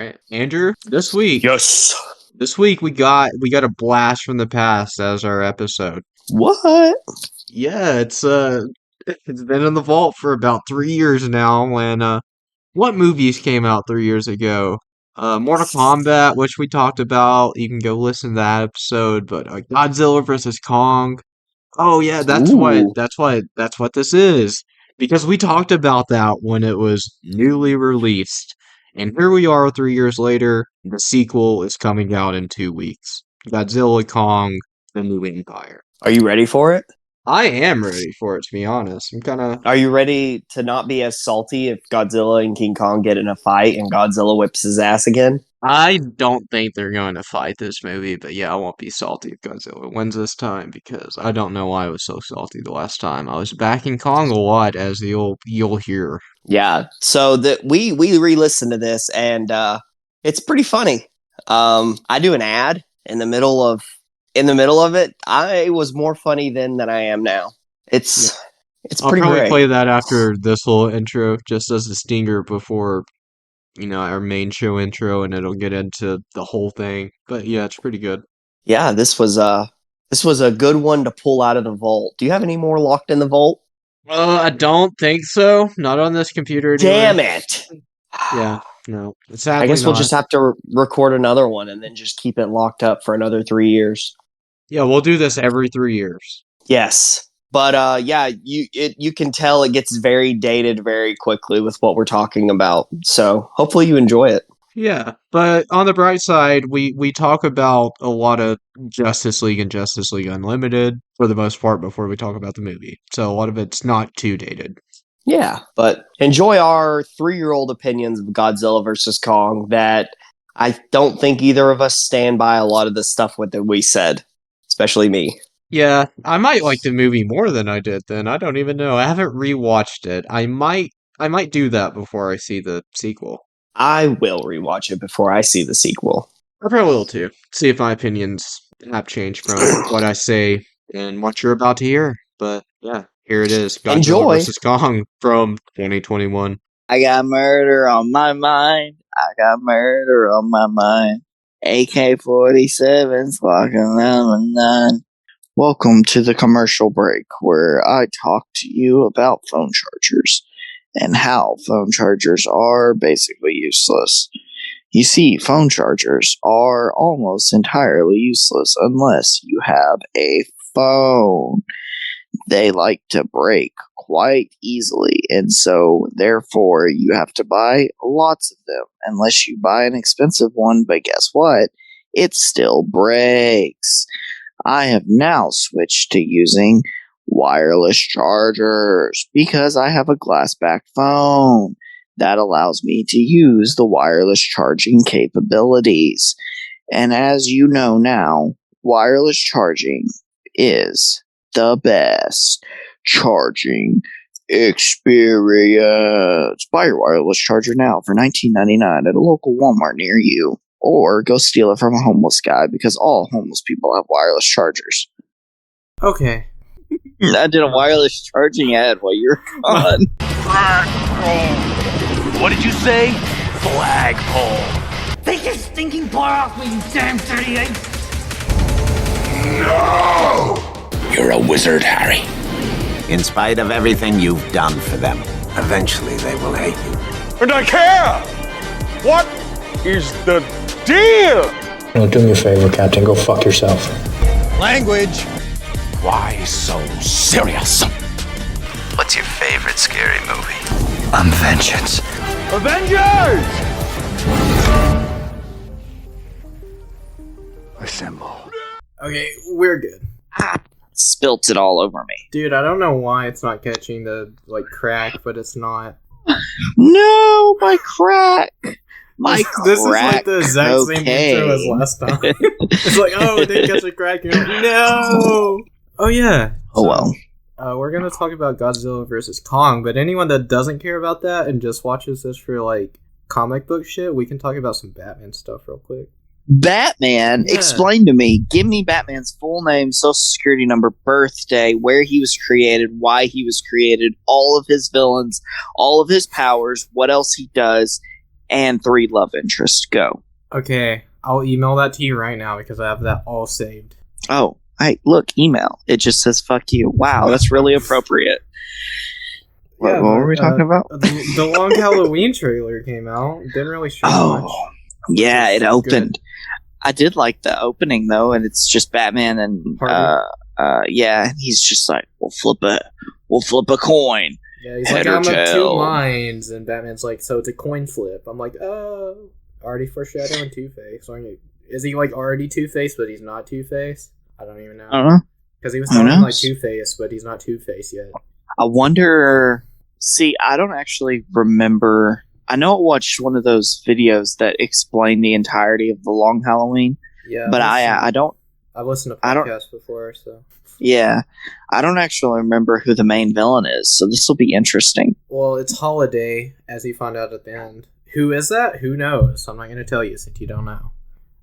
Right. Andrew, this week, Yes. this week we got a blast from the past as our episode. What? Yeah, it's been in the vault for about 3 years now. And what movies came out 3 years ago? Mortal Kombat, which we talked about. You can go listen to that episode. But Godzilla versus Kong. Oh yeah, Ooh. that's what this is. Because we talked about that when it was newly released. And here we are 3 years later. The sequel is coming out in 2 weeks. Godzilla Kong, The New Empire. Are you ready for it? I am ready for it, to be honest. I'm kinda Are you ready to not be as salty if Godzilla and King Kong get in a fight and Godzilla whips his ass again? I don't think they're going to fight this movie, but yeah, I won't be salty if Godzilla wins this time because I don't know why I was so salty the last time. I was backing Kong a lot, as you'll hear. Yeah. So that we re-listened to this and it's pretty funny. I do an ad in the middle of it. I was more funny then than I am now. It's I'll pretty probably great. play that after this little intro, just as a stinger before our main show intro, and it'll get into the whole thing. But yeah, it's pretty good. Yeah, this was a good one to pull out of the vault. Do you have any more locked in the vault? I don't think so. Not on this computer anyway. Damn it! Yeah, no. I Sadly guess we'll not. just have to record another one and then just keep it locked up for another 3 years. Yeah, we'll do this every 3 years. Yes, but yeah, you can tell it gets very dated very quickly with what we're talking about. So hopefully you enjoy it. Yeah, but on the bright side, we talk about a lot of Justice League and Justice League Unlimited for the most part before we talk about the movie. So a lot of it's not too dated. Yeah, but enjoy our 3-year-old opinions of Godzilla versus Kong that I don't think either of us stand by a lot of the stuff that we said, especially me. Yeah, I might like the movie more than I did then. I don't even know. I haven't rewatched it. I might do that before I see the sequel. I will rewatch it before I see the sequel. I probably will too. See if my opinions have changed from what I say and what you're about to hear. But yeah, here it is. Godzilla Enjoy. vs. Kong from 2021. I got murder on my mind. I got murder on my mind. AK-47's walking around my 9. Welcome to the commercial break where I talk to you about phone chargers and how phone chargers are basically useless. You see, phone chargers are almost entirely useless unless you have a phone. They like to break quite easily, and so therefore you have to buy lots of them unless you buy an expensive one. But guess what? It still breaks. I have now switched to using wireless chargers because I have a glass-back phone that allows me to use the wireless charging capabilities. And as you know now, wireless charging is the best charging experience. Buy your wireless charger now for $19.99 at a local Walmart near you, or go steal it from a homeless guy because all homeless people have wireless chargers. Okay. I did a wireless charging ad while you're gone. What did you say? Flagpole. Take your stinking paw off me, you damn dirty egg! You're a wizard, Harry. In spite of everything you've done for them, eventually they will hate you. And I care! What is the deal? No, do me a favor, Captain. Go fuck yourself. Language. Why so serious? What's your favorite scary movie? I'm vengeance. Avengers! Assemble. Okay, we're good. Spilt it all over me. Dude, I don't know why it's not catching the crack, but it's not. No, my crack. My This is like crack the exact same intro as last time. It's like, oh, it didn't catch the crack. You're like, no. Oh yeah. Oh well. We're gonna talk about Godzilla versus Kong, but anyone that doesn't care about that and just watches this for comic book shit, we can talk about some Batman stuff real quick. Batman, Yeah. explain to me. Give me Batman's full name, social security number, birthday, where he was created, why he was created, all of his villains, all of his powers, what else he does, and 3 love interests. Go. Okay, I'll email that to you right now because I have that all saved. Oh, hey, look, email. It just says "fuck you." Wow, that's really appropriate. What were we talking about? The Long Halloween trailer came out. It didn't really show much. Oh, yeah, it opened. Good. I did like the opening though, and it's just Batman and yeah, and he's just like, we'll flip a coin. Yeah, he's like, I'm of 2 minds, and Batman's like, so it's a coin flip. I'm like, oh, already foreshadowing Two-Face. Is he like already Two-Face, but he's not Two-Face? I don't even know. Because he was talking like Two-Face, but he's not Two-Face yet. I wonder. See, I don't actually remember. I know I watched one of those videos that explained the entirety of the Long Halloween. Yeah, but I don't. I've listened to podcasts before, so. Yeah, I don't actually remember who the main villain is, so this will be interesting. Well, it's Holiday, as you find out at the end. Who is that? Who knows? I'm not going to tell you since you don't know.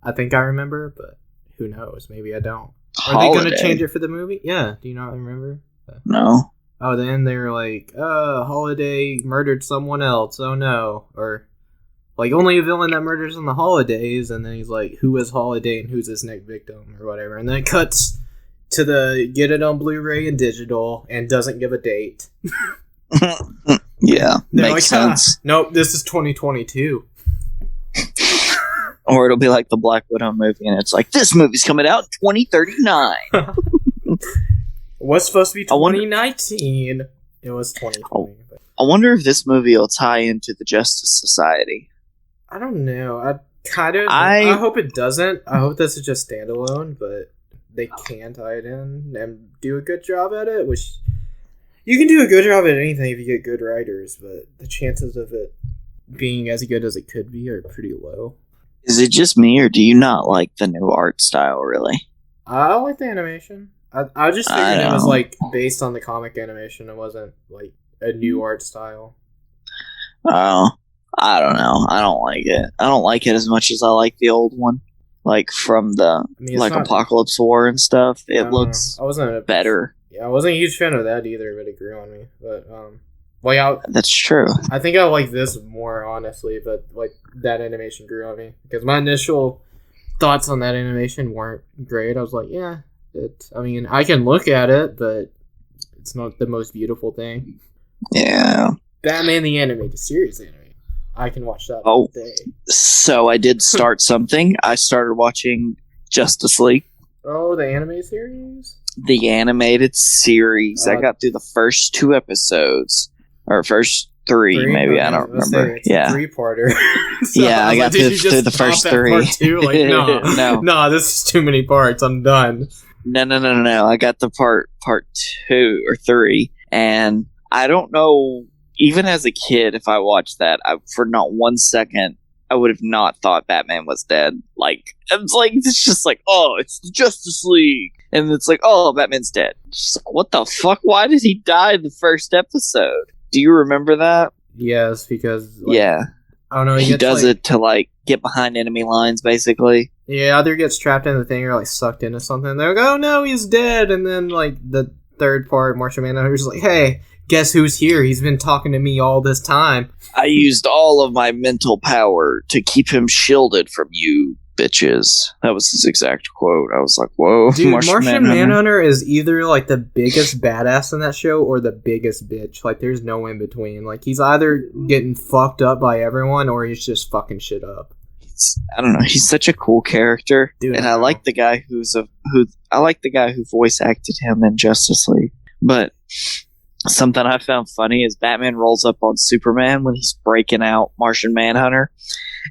I think I remember, but who knows? Maybe I don't. Are they going to change it for the movie? Yeah. Do you not remember? No. Oh, then they were like, Holiday murdered someone else. Oh, no. Or, like, only a villain that murders on the holidays. And then he's like, who is Holiday and who's his next victim? Or whatever. And then it cuts to the get it on Blu-ray and digital and doesn't give a date. Yeah, makes sense. Nope, this is 2022. Or it'll be like the Black Widow movie, and it's like, this movie's coming out in 2039. Was supposed to be 2019. It was 2020. I wonder if this movie will tie into the Justice Society. I don't know. I hope it doesn't. I hope this is just standalone, but they can tie it in and do a good job at it, which you can do a good job at anything if you get good writers, but the chances of it being as good as it could be are pretty low. Is it just me, or do you not like the new art style, really? I like the animation. I just figured it was like based on the comic animation. It wasn't like a new art style. Oh, I don't know. I don't like it. I don't like it as much as I like the old one. Like from the Apocalypse War and stuff. It looks better. Yeah, I wasn't a huge fan of that either, but it grew on me. But well, that's true. I think I like this more honestly, but like that animation grew on me because my initial thoughts on that animation weren't great. I was like, yeah, I mean, I can look at it, but it's not the most beautiful thing. Yeah. Batman the Animated Series anime. I can watch that all day. So I did start something. I started watching Justice League. Oh, the anime series? The animated series. I got through the first 2 episodes. Or first 3 maybe. I don't remember. It's a 3-parter. So yeah, I got through the first 3. Part 2? Like, no, this is too many parts. I'm done. No. I got the part 2 or 3. And I don't know... Even as a kid, if I watched that, for not 1 second, I would have not thought Batman was dead. Like, it's just like, oh, it's the Justice League. And it's like, oh, Batman's dead. Just like, what the fuck? Why did he die in the first episode? Do you remember that? Yes, because... yeah. I don't know. He does it to, get behind enemy lines, basically. Yeah, either gets trapped in the thing or, sucked into something. They're like, oh, no, he's dead. And then, the third part, Martian Manhunter's like, hey... Guess who's here? He's been talking to me all this time. I used all of my mental power to keep him shielded from you, bitches. That was his exact quote. I was like, whoa. Dude, Martian Manhunter is either, the biggest badass in that show or the biggest bitch. There's no in between. He's either getting fucked up by everyone or he's just fucking shit up. I don't know. He's such a cool character. Dude, and I like the guy who voice acted him in Justice League. But... something I found funny is Batman rolls up on Superman when he's breaking out Martian Manhunter.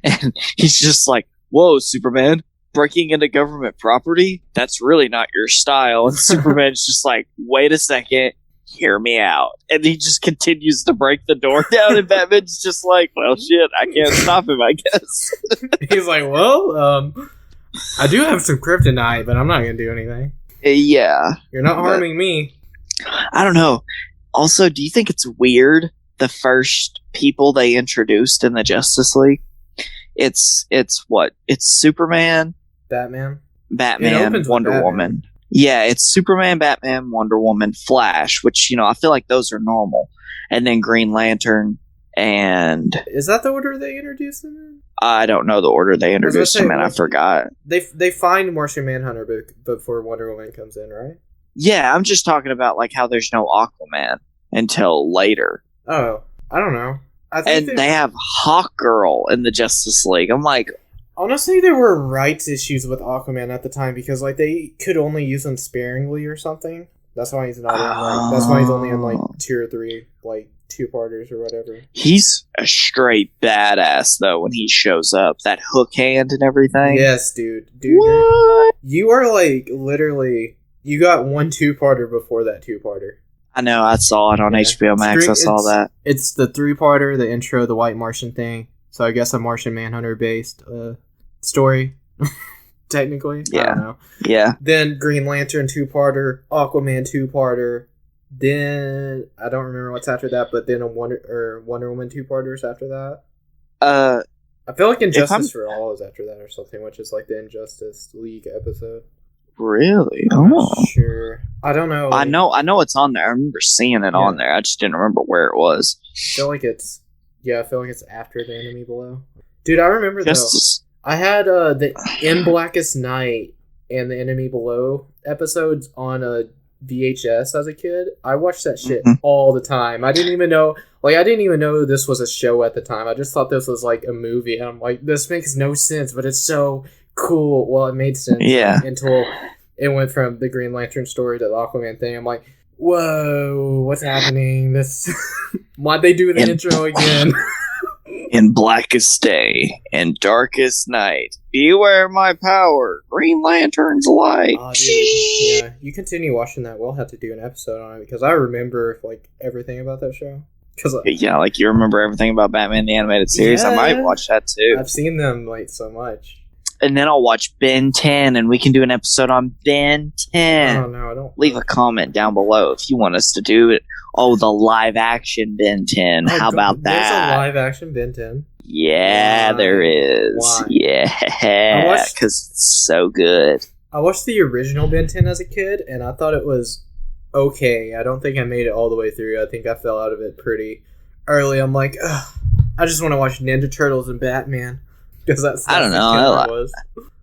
And he's just like, whoa, Superman, breaking into government property? That's really not your style. And Superman's just like, wait a second, hear me out. And he just continues to break the door down, and Batman's just like, well, shit, I can't stop him, I guess. He's like, well, I do have some kryptonite, but I'm not going to do anything. Yeah. You're not harming me. I don't know. Also, do you think it's weird the first people they introduced in the Justice League? It's what? It's Superman, Batman, Wonder Woman. Yeah, it's Superman, Batman, Wonder Woman, Flash, which, I feel like those are normal. And then Green Lantern And Is that the order they introduced him in? I don't know the order they introduced him in. I forgot. They find Martian Manhunter before Wonder Woman comes in, right? Yeah, I'm just talking about like how there's no Aquaman until later. Oh, I don't know. I think And they have Hawkgirl in the Justice League. I'm like, honestly, there were rights issues with Aquaman at the time because like they could only use him sparingly or something. That's why he's not in like. That's why he's only in like 2 or 3 like 2-parters or whatever. he's a straight badass though when he shows up. That hook hand and everything. Yes, dude. What? You are like literally. You got 1 2-parter before that 2-parter. I know. I saw it on Yeah. HBO Max. I saw that. It's the 3-parter, the intro, the White Martian thing. So I guess a Martian Manhunter based story, technically. I Yeah. don't know. Yeah. Then Green Lantern 2-parter, Aquaman 2-parter. Then I don't remember what's after that, but then a Wonder Woman 2-parters after that. I feel like Injustice for All is after that or something, which is like the Injustice League episode. Really? I'm Oh. not sure. I don't know. I know it's on there. I remember seeing it on there. I just didn't remember where it was. I feel like it's after the Enemy Below. Dude, I remember Justice. though. I had the In Blackest Night and the Enemy Below episodes on a VHS as a kid. I watched that shit all the time. I didn't even know this was a show at the time. I just thought this was like a movie, and I'm like, this makes no sense, but it's so cool. Well, it made sense. Yeah. Until it went from the Green Lantern story to the Aquaman thing. I'm like, whoa, what's happening? This why'd they do the intro again? In blackest day and darkest night, beware my power. Green Lantern's light. Oh, dude. Yeah, you continue watching that. We'll have to do an episode on it because I remember like everything about that show. Yeah, like you remember everything about Batman the Animated Series. I might watch that too. I've seen them like so much. And then I'll watch Ben 10, and we can do an episode on Ben 10. Oh no, I don't. Leave a comment down below if you want us to do it. Oh, the live action Ben 10. How about There's that? a live action Ben 10. Yeah, Why? there is. Why? Yeah, because it's so good. I watched the original Ben 10 as a kid, and I thought it was okay. I don't think I made it all the way through. I think I fell out of it pretty early. I'm like, ugh, I just want to watch Ninja Turtles and Batman. Because I don't know.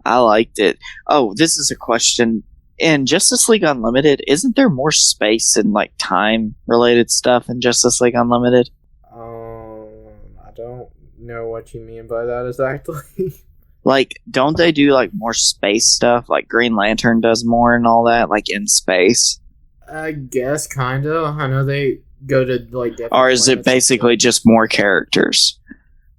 I liked it. Oh, this is a question. In Justice League Unlimited, isn't there more space and like time related stuff in Justice League Unlimited? I don't know what you mean by that exactly. Like, don't they do like more space stuff? Like Green Lantern does more and all that, like in space. I guess kind of. I know they go to like different or is it planets. basically just more characters?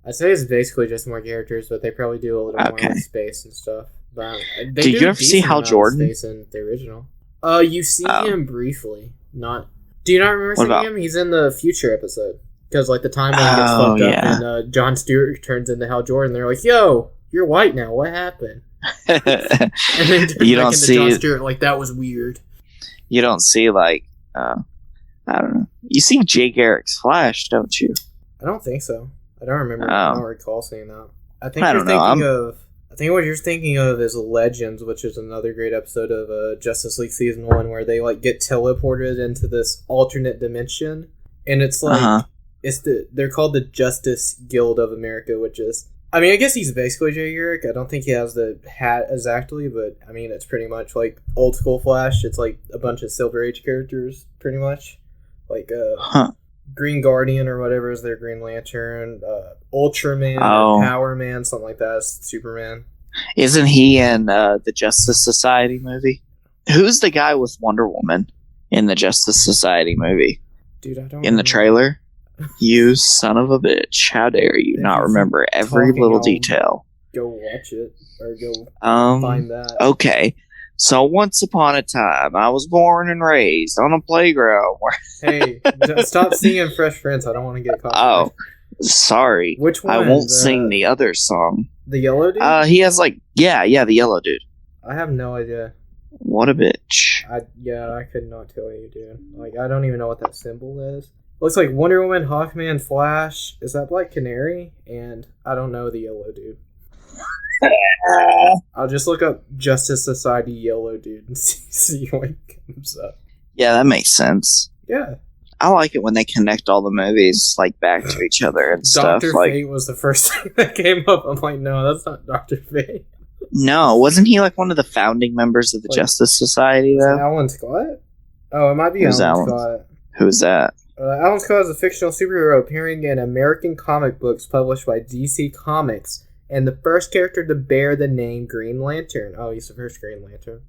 I'd say it's basically just more characters, but they probably do a little more with space and stuff. But they Did you ever see decent Hal amount of Jordan? Space in the original. You see him briefly. Not. Do you not remember seeing him? He's in the future episode because like the timeline gets fucked up, and Jon Stewart turns into Hal Jordan. They're like, "Yo, you're white now. What happened?" And then You don't see Jon Stewart like that was weird. You don't see like I don't know. You see Jay Garrick's Flash, don't you? I don't think so. I don't remember. I don't recall seeing that. I think what you're thinking of is Legends, which is another great episode of Justice League Season 1, where they like get teleported into this alternate dimension, and it's like they're called the Justice Guild of America, which is, I mean, I guess he's basically Jay Garrick. I don't think he has the hat exactly, but I mean, it's pretty much like old school Flash. It's like a bunch of Silver Age characters, pretty much, like Green Guardian or whatever is their Green Lantern, Ultraman, Power Man, something like that. It's Superman. Isn't he in the Justice Society movie? Who's the guy with Wonder Woman in the Justice Society movie? Dude, I don't in the trailer? You son of a bitch. How dare you not remember every little detail? Go watch it. Or go find that. Okay. So once upon a time, I was born and raised on a playground where... Hey, stop singing Fresh Prince. I don't want to get caught. Oh, sorry. Which one? I won't sing the other song. The yellow dude? He has like... Yeah, the yellow dude. I have no idea. What a bitch. I could not tell you, dude. Like, I don't even know what that symbol is. Looks like Wonder Woman, Hawkman, Flash. Is that Black Canary? And I don't know the yellow dude. I'll just look up Justice Society yellow dude and see what comes up. Yeah, that makes sense. Yeah. I like it when they connect all the movies like back to each other and stuff. Dr. Like, Fate was the first thing that came up. I'm like, no, that's not Dr. Fate. no, wasn't he like one of the founding members of the Justice Society though? Alan Scott? Oh, it might be Who's Alan Alan? Scott. Who's that? Alan Scott is a fictional superhero appearing in American comic books published by DC Comics, and the first character to bear the name Green Lantern. Oh, he's the first Green Lantern.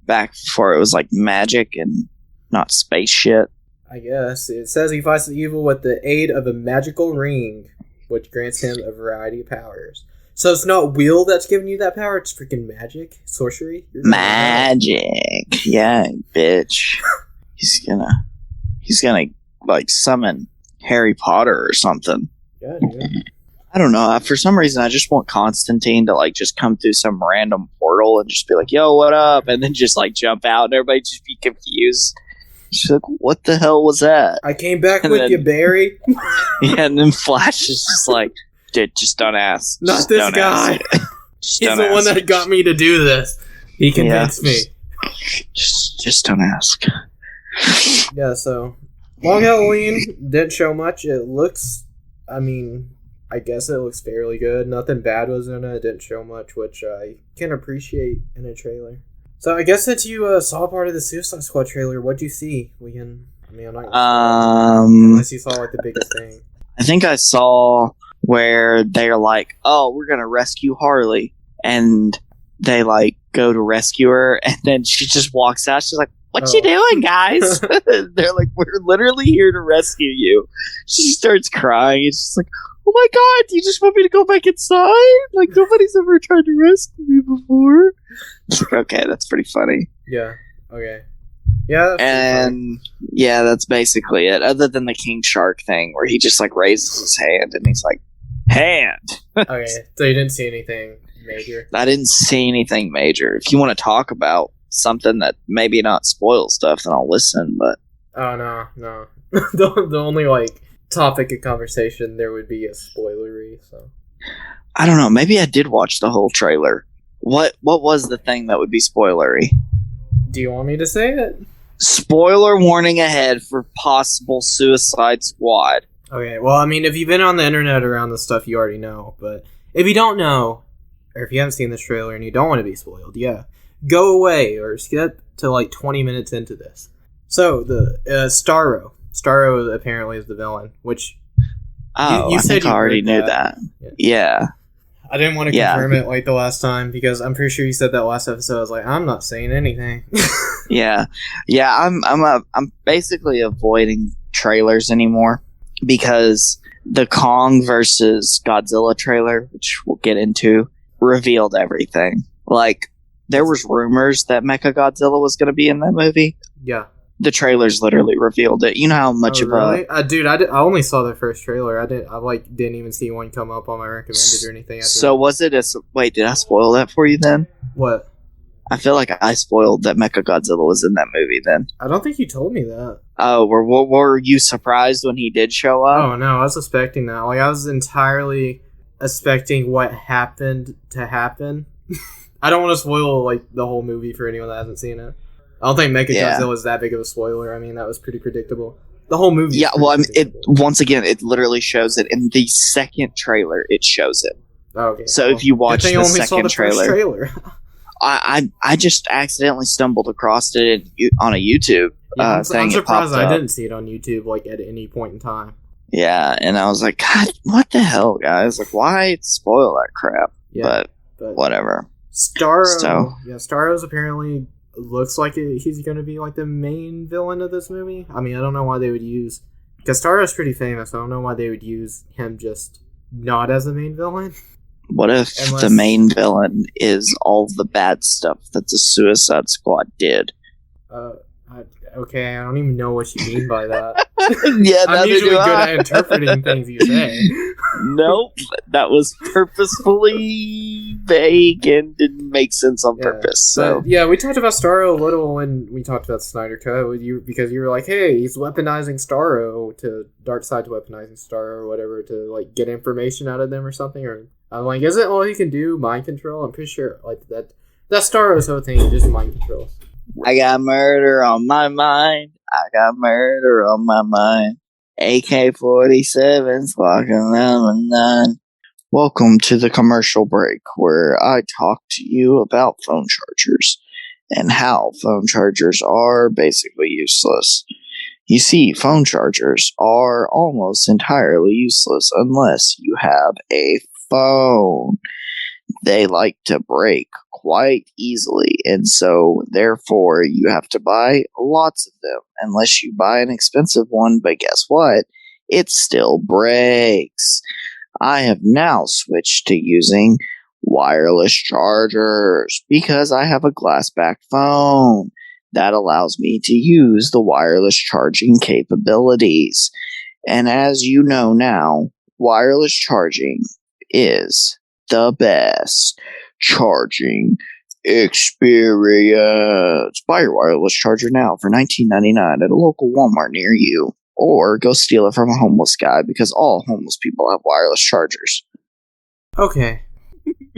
Back before it was like magic and not space shit. I guess. It says he fights the evil with the aid of a magical ring, which grants him a variety of powers. So it's not Will that's giving you that power, it's freaking magic, sorcery. Magic. Yeah, bitch. He's gonna like summon Harry Potter or something. Yeah, dude. I don't know. For some reason, I just want Constantine to like just come through some random portal and just be like, "Yo, what up?" and then just like jump out and everybody just be confused. She's like, "What the hell was that?" I came back And with then- you, Barry. Yeah, and then Flash is just like, "Dude, just don't ask. Not Just this don't guy. ask. Just He's don't the one ask. that got me to do this. He convinced me. Just don't ask." Yeah, so Long Halloween didn't show much. It looks, I mean, I guess it looks fairly good. Nothing bad was in it. It didn't show much, which I can appreciate in a trailer. So I guess since you saw part of the Suicide Squad trailer, what'd you see? We can. I mean, I'm not. Unless you saw like the biggest thing. I think I saw where they're like, "Oh, we're gonna rescue Harley," and they like go to rescue her, and then she just walks out. She's like, "What you doing, guys?" They're like, "We're literally here to rescue you." She starts crying. It's just like, "Oh my god, do you just want me to go back inside? Like nobody's ever tried to rescue me before." It's like, okay, that's pretty funny. Yeah. Okay. Yeah. That's And yeah, that's basically it. Other than the King Shark thing, where he just like raises his hand and he's like, "Hand." okay. So you didn't see anything major. I didn't see anything major. If you want to talk about something that maybe not spoil stuff, then I'll listen. But Oh no. the only like topic of conversation there would be a spoilery. So I don't know. Maybe I did watch the whole trailer. What was the thing that would be spoilery? do you want me to say it? Spoiler warning ahead for possible Suicide Squad. Okay, well, I mean, if you've been on the internet around this stuff, you already know. But if you don't know, or if you haven't seen this trailer and you don't want to be spoiled, yeah, go away or skip to like 20 minutes into this. So, the Starro. Starro apparently is the villain, which Oh, you I said think you I already heard knew that. that. Yeah. I didn't want to Yeah. confirm it like the last time because I'm pretty sure you said that last episode. I was like, I'm not saying anything. Yeah. I'm basically avoiding trailers anymore because the Kong versus Godzilla trailer, which we'll get into, revealed everything. Like, there was rumors that Mechagodzilla was going to be in that movie. Yeah. The trailers literally revealed it. You know how much of really? Dude, I only saw the first trailer. I didn't even see one come up on my recommended or anything. After So was it wait, did I spoil that for you then? what? I feel like I spoiled that Mechagodzilla was in that movie then. I don't think you told me that. Oh, were you surprised when he did show up? Oh no, I was expecting that. Like I was entirely expecting what happened to happen. I don't want to spoil like the whole movie for anyone that hasn't seen it. I don't think Mechagodzilla is that big of a spoiler. I mean, that was pretty predictable. The whole movie. Yeah, well, I mean, once again, it literally shows it in the second trailer. It shows it. Oh, okay. So if you watch the second trailer. I just accidentally stumbled across it on a YouTube I'm thing. I'm It surprised popped I up. didn't see it on YouTube like at any point in time. Yeah, and I was like, God, what the hell, guys? Like, why spoil that crap? Yeah, But whatever. Starro. Yeah, Starro's apparently looks like he's going to be like the main villain of this movie. I mean, I don't know why they would use... Because Starro's pretty famous, I don't know why they would use him just not as the main villain. What if the main villain is all the bad stuff that the Suicide Squad did? Okay, I don't even know what you mean by that. Yeah, I'm usually good at interpreting things you say. Nope, that was purposefully vague and didn't make sense on purpose. So yeah, we talked about Starro a little when we talked about Snyder Cut with you because you were like, "Hey, he's weaponizing Starro to Darkseid's weaponizing Starro or whatever to like get information out of them or something." Or I'm like, "Isn't all he can do mind control?" I'm pretty sure like that Starro's whole thing is just mind control. I got murder on my mind. I got murder on my mind. AK-47's walking around my 9. Welcome to the commercial break, where I talk to you about phone chargers and how phone chargers are basically useless. You see, phone chargers are almost entirely useless unless you have a phone. They like to break quite easily, and so therefore you have to buy lots of them unless you buy an expensive one. But guess what? It still breaks. I have now switched to using wireless chargers because I have a glass-backed phone that allows me to use the wireless charging capabilities. And as you know now, wireless charging is the best charging experience. Buy your wireless charger now for $19.99 at a local Walmart near you, or go steal it from a homeless guy, because all homeless people have wireless chargers. Okay.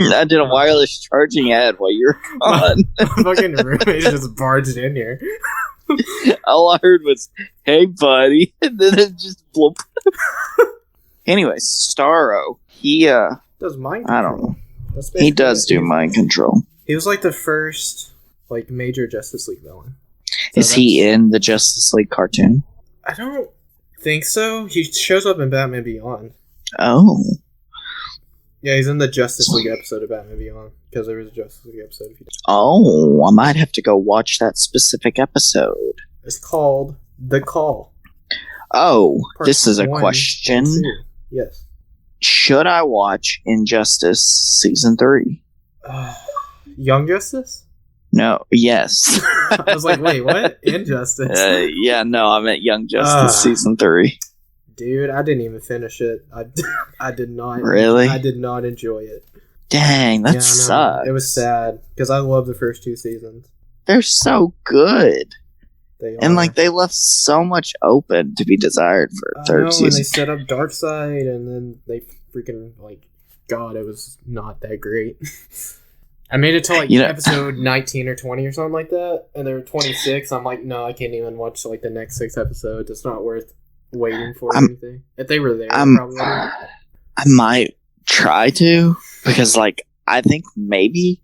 I did a wireless charging ad while you're gone. My fucking roommate just barged in here. All I heard was, "Hey, buddy," and then it just bloop. Anyway, Starro, he Does mind control. I don't know. That's He basically does it. do mind control. He was like the first like major Justice League villain. Is he in the Justice League cartoon? I don't think so. He shows up in Batman Beyond. Oh. Yeah, he's in the Justice League episode of Batman Beyond, because there was a Justice League episode. Oh, I might have to go watch that specific episode. It's called The Call. Oh, Part this is a 1 question. and 2. Yes. Should I watch Injustice Season 3? Young Justice? No, yes. I was like, wait, what? Injustice? Yeah, no, I meant Young Justice Season 3. Dude, I didn't even finish it. I did not. Really? I did not enjoy it. Dang, that Yeah, I know. sucks. It was sad, because I loved the first 2 seasons. They're so good. They And, are. like, they left so much open to be desired for a third And season. they set up Darkseid, and then they freaking, like, God, it was not that great. I made it to, like, episode 19 or 20 or something like that, and there were 26. I'm like, no, I can't even watch, like, the next 6 episodes. It's not worth waiting for anything. If they were there, probably. I might try to, because, like, I think maybe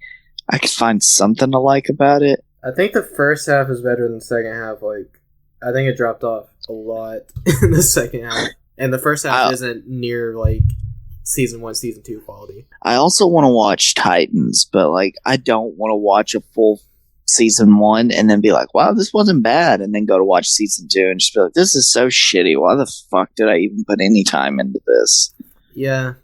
I could find something to like about it. I think the first half is better than the second half. Like, I think it dropped off a lot in the second half. And the first half isn't near, like, season 1, season 2 quality. I also want to watch Titans, but, like, I don't want to watch a full season 1 and then be like, wow, this wasn't bad, and then go to watch season 2 and just be like, this is so shitty. Why the fuck did I even put any time into this? Yeah,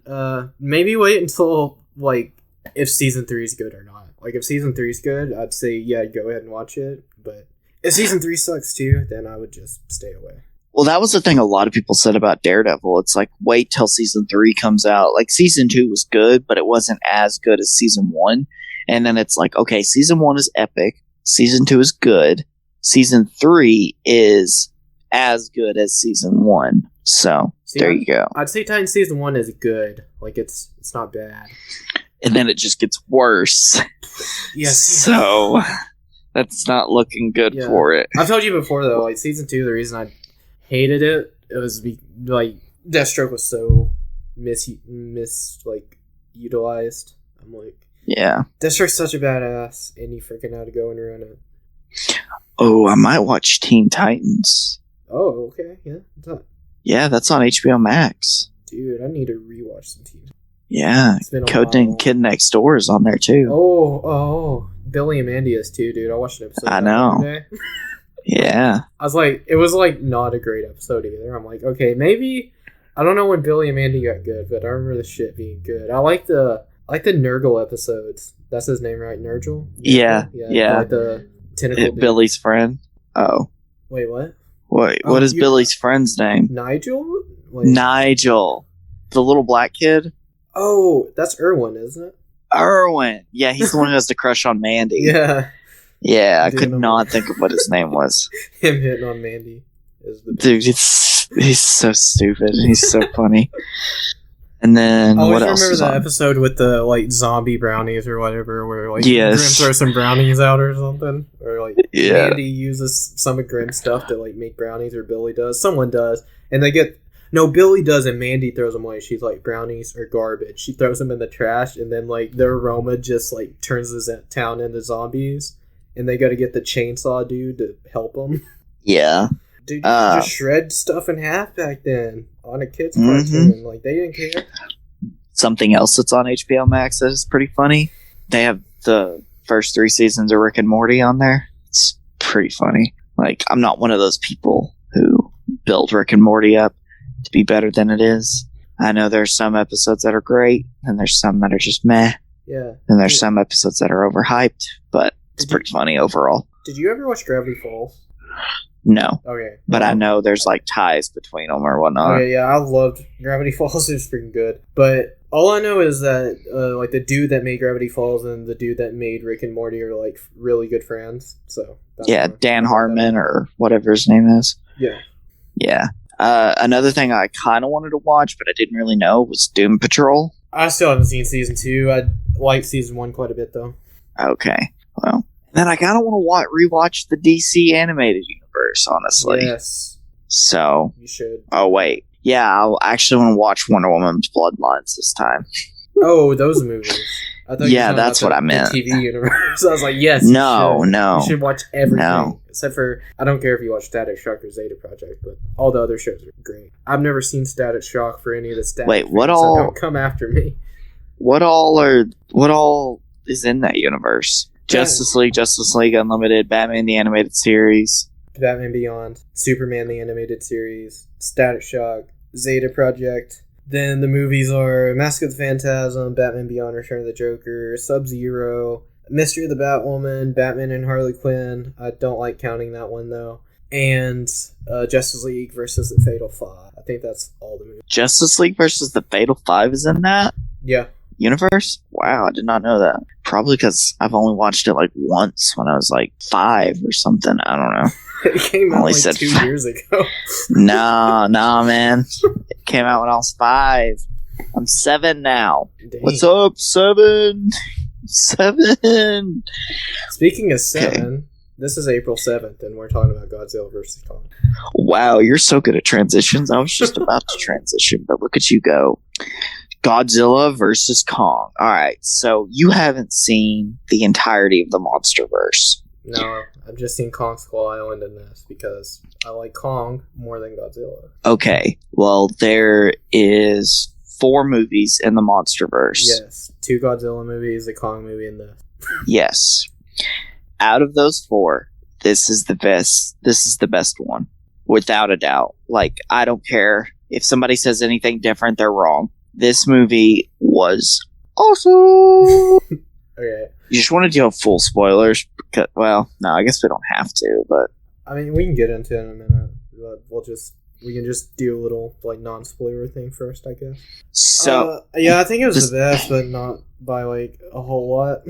maybe wait until, like, if season 3 is good or not. Like, if season 3 is good, I'd say, yeah, go ahead and watch it. But if season 3 sucks too, then I would just stay away. Well, that was the thing a lot of people said about Daredevil. It's like, wait till season 3 comes out. Like, season 2 was good, but it wasn't as good as season 1. And then it's like, okay, season 1 is epic. Season 2 is good. Season 3 is as good as season 1. So, there you go. I'd say Titan season 1 is good. Like, it's not bad. And then it just gets worse. Yes. So, that's not looking good for it. I've told you before, though, like, season 2, the reason I hated it, was like, Deathstroke was so utilized. I'm like, yeah. Deathstroke's such a badass, and he freaking had to go and run it. Oh, I might watch Teen Titans. Oh, okay, yeah. What's up? Yeah, that's on HBO Max. Dude, I need to rewatch some Teen Titans. Yeah, Codename Kid Next Door is on there too. Oh, Billy and Mandy is too, dude. I watched an episode. I know. Today. Yeah. I was like, it was like not a great episode either. I'm like, okay, maybe I don't know when Billy and Mandy got good, but I remember the shit being good. I like the Nurgle episodes. That's his name, right? Nurgle? Yeah. Like the tentacle. Billy's friend. Oh. Wait, what? Wait, what is Billy's friend's name? Nigel? Nigel. The little black kid? Oh, that's Erwin, isn't it? Erwin. Yeah, he's the one who has the crush on Mandy. Yeah. Yeah, I could not think of what his name was. Him hitting on Mandy is the dude. He's so stupid. He's so funny. And then what else? I remember that episode with the like zombie brownies or whatever, where like you're gonna throw some brownies out or something, or like Yeah. Mandy uses some of Grimm's stuff to like make brownies, or Billy does. Someone does, and Billy does, and Mandy throws them away. She's like, brownies are garbage. She throws them in the trash, and then like the aroma just like turns the town into zombies, and they got to get the chainsaw dude to help them. Yeah. Dude, you could just shred stuff in half back then on a kid's cartoon. Like, they didn't care. Something else that's on HBO Max that is pretty funny. They have the first 3 seasons of Rick and Morty on there. It's pretty funny. Like, I'm not one of those people who build Rick and Morty up to be better than it is. I know there's some episodes that are great, and there's some that are just meh. Yeah. And there's some episodes that are overhyped, but it's pretty funny overall. Did you ever watch Gravity Falls? No. Okay. But I know there's like ties between them or whatnot. Okay, yeah, I loved Gravity Falls. It was freaking good. But all I know is that like the dude that made Gravity Falls and the dude that made Rick and Morty are like really good friends. So yeah, Dan Harmon or whatever his name is. Yeah. Yeah. Another thing I kind of wanted to watch, but I didn't really know, was Doom Patrol. I still haven't seen season 2. I liked season 1 quite a bit though. Okay. Well, then I kind of want to rewatch the DC animated universe, honestly. Yes. So. You should. Oh, wait. Yeah, I actually want to watch Wonder Woman's Bloodlines this time. Oh, those movies. I thought yeah, that's what I meant. The TV universe. I was like, yes. No. You should watch everything. No. Except for, I don't care if you watch Static Shock or Zeta Project, but all the other shows are great. I've never seen Static Shock for any of the Static. Wait, what fans, all? So don't come after me. What all is in that universe? Yeah. Justice League Unlimited, Batman the Animated Series, Batman Beyond, Superman the Animated Series, Static Shock, Zeta Project. Then the movies are Mask of the Phantasm, Batman Beyond, Return of the Joker, Sub-Zero, Mystery of the Batwoman, Batman and Harley Quinn. I don't like counting that one though. And Justice League versus the Fatal Five. I think that's all the movies. Justice League versus the Fatal Five is in that? Yeah. Universe? Wow, I did not know that. Probably because I've only watched it like once when I was like 5 or something. I don't know. It came out like 2 years ago. No, man. It came out when I was 5. I'm 7 now. Dang. What's up, 7? 7. Speaking of 7, this is April 7th, and we're talking about Godzilla vs. Kong. Wow, you're so good at transitions. I was just about to transition, but look at you go. Godzilla versus Kong. Alright, so you haven't seen the entirety of the Monsterverse. No, I've just seen Kong Skull Island in this because I like Kong more than Godzilla. Okay, well, there is 4 movies in the Monsterverse. Yes, 2 Godzilla movies, a Kong movie, and this. Yes. Out of those 4, this is the best. This is the best one, without a doubt. Like, I don't care if somebody says anything different; they're wrong. This movie was awesome. Okay. You just want to do full spoilers? Because, well, no, I guess we don't have to, but I mean, we can get into it in a minute. But we can just do a little like non-spoiler thing first, I guess. So yeah, I think it was the best, but not by like a whole lot.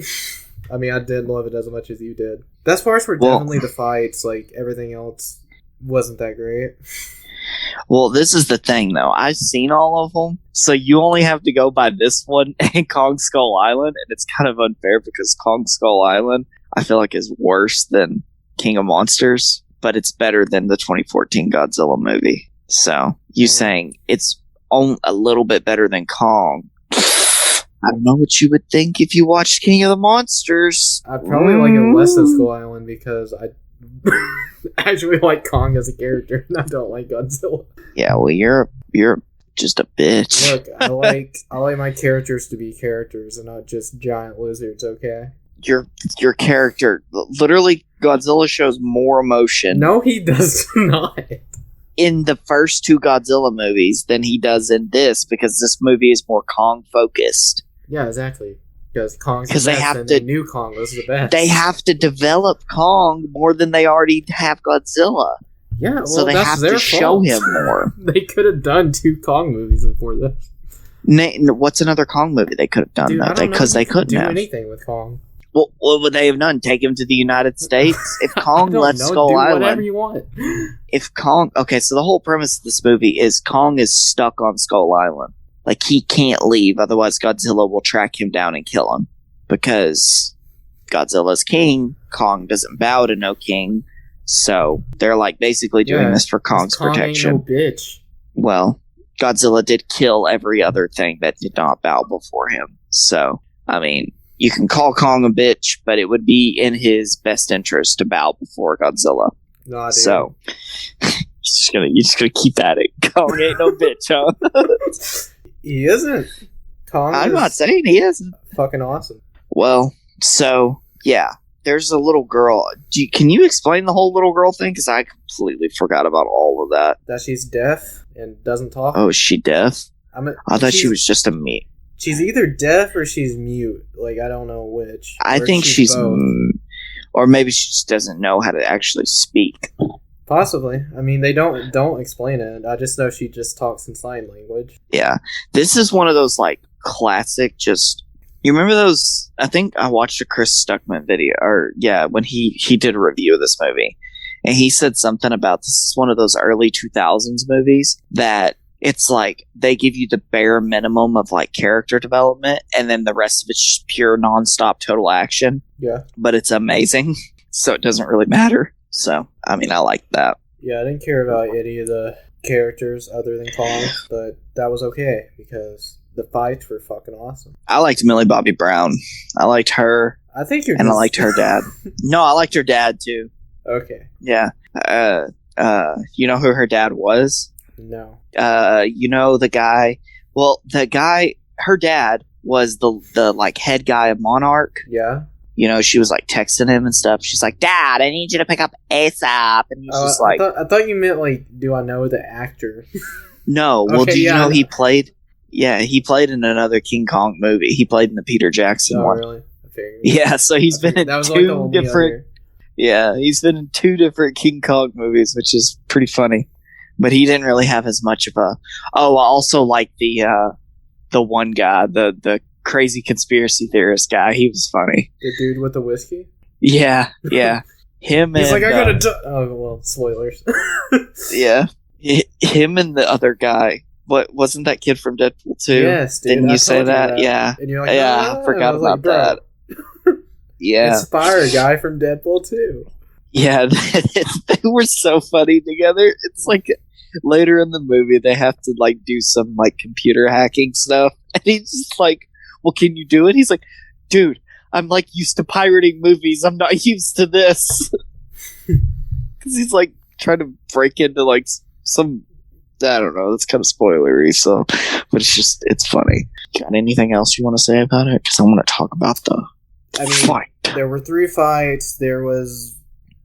I mean, I did love it as much as you did. Best parts were definitely the fights. Like everything else wasn't that great. Well, this is the thing, though. I've seen all of them, so you only have to go by this one and Kong Skull Island, and it's kind of unfair because Kong Skull Island, I feel like, is worse than King of Monsters, but it's better than the 2014 Godzilla movie. So, you saying it's a little bit better than Kong. I don't know what you would think if you watched King of the Monsters. I'd probably like it less than Skull Island because I actually like Kong as a character, and I don't like Godzilla. Yeah, well, you're just a bitch. Look, I like my characters to be characters and not just giant lizards. Okay. Your character, literally, Godzilla shows more emotion. No, he does not. In the first 2 Godzilla movies than he does in this, because this movie is more Kong focused. Yeah, exactly. Because Kong's the best, they have to. New Kong was the best. They have to develop Kong more than they already have Godzilla. Yeah, well, so they that's have their to show him more. They could have done 2 Kong movies before this. What's another Kong movie they could have done? Dude, though? Because they couldn't do have anything with Kong. Well, what would they have done? Take him to the United States? If Kong left Skull Island, whatever you want. If Kong, okay, so the whole premise of this movie is Kong is stuck on Skull Island. Like, he can't leave, otherwise Godzilla will track him down and kill him. Because Godzilla's king, Kong doesn't bow to no king. So they're like basically doing this for Kong's protection. Kong ain't no bitch. Well, Godzilla did kill every other thing that did not bow before him. So, I mean, you can call Kong a bitch, but it would be in his best interest to bow before Godzilla. Nah, dude. So, you're just gonna keep at it. Kong ain't no bitch, huh? He isn't. Kong I'm not saying he isn't. Fucking awesome. Well, so yeah, there's a little girl. Can you explain the whole little girl thing? Because I completely forgot about all of that. That she's deaf and doesn't talk. Oh, is she deaf? I thought she was just a mute. She's either deaf or she's mute. Like, I don't know which. I think she's or maybe she just doesn't know how to actually speak. Possibly. I mean, they don't explain it. I just know she just talks in sign language. Yeah. This is one of those, like, classic just... You remember those... I think I watched a Chris Stuckman video, or, yeah, when he did a review of this movie. And he said something about this is one of those early 2000s movies that it's like they give you the bare minimum of, like, character development, and then the rest of it's just pure nonstop total action. Yeah. But it's amazing, so it doesn't really matter. So, I mean, I like that. Yeah, I didn't care about any of the characters other than Kong, but that was okay because the fights were fucking awesome. I liked Millie Bobby Brown. I liked her. I think you're. And I liked her dad. No, I liked her dad too. Okay. Yeah. You know who her dad was? No. You know the guy. Well, her dad was the like head guy of Monarch. Yeah. You know, she was like texting him and stuff. She's like, "Dad, I need you to pick up ASAP." And he's just like, I thought you meant like, do I know the actor? No. Well, okay, do you know he played? Yeah, he played in another King Kong movie. He played in the Peter Jackson one. Really? Yeah, so he's been in two different. Yeah, he's been in two different King Kong movies, which is pretty funny. But he didn't really have as much of a. Oh, I also like the one guy, the crazy conspiracy theorist guy. He was funny. The dude with the whiskey? Yeah. Him He's and... like, I gotta oh, well, spoilers. Yeah. Him and the other guy. What, wasn't that kid from Deadpool 2? Yes, dude. Didn't you say that? Yeah. And you're like, yeah, I forgot about that. Yeah. Inspired guy from Deadpool 2. Yeah, they were so funny together. It's like... Later in the movie, they have to like do some like computer hacking stuff, and he's just like, "Well, can you do it?" He's like, "Dude, I'm like used to pirating movies. I'm not used to this." Because he's like trying to break into like some, I don't know. That's kind of spoilery, so, but it's funny. Got anything else you want to say about it? Because I want to talk about the fight. There were 3 fights. There was.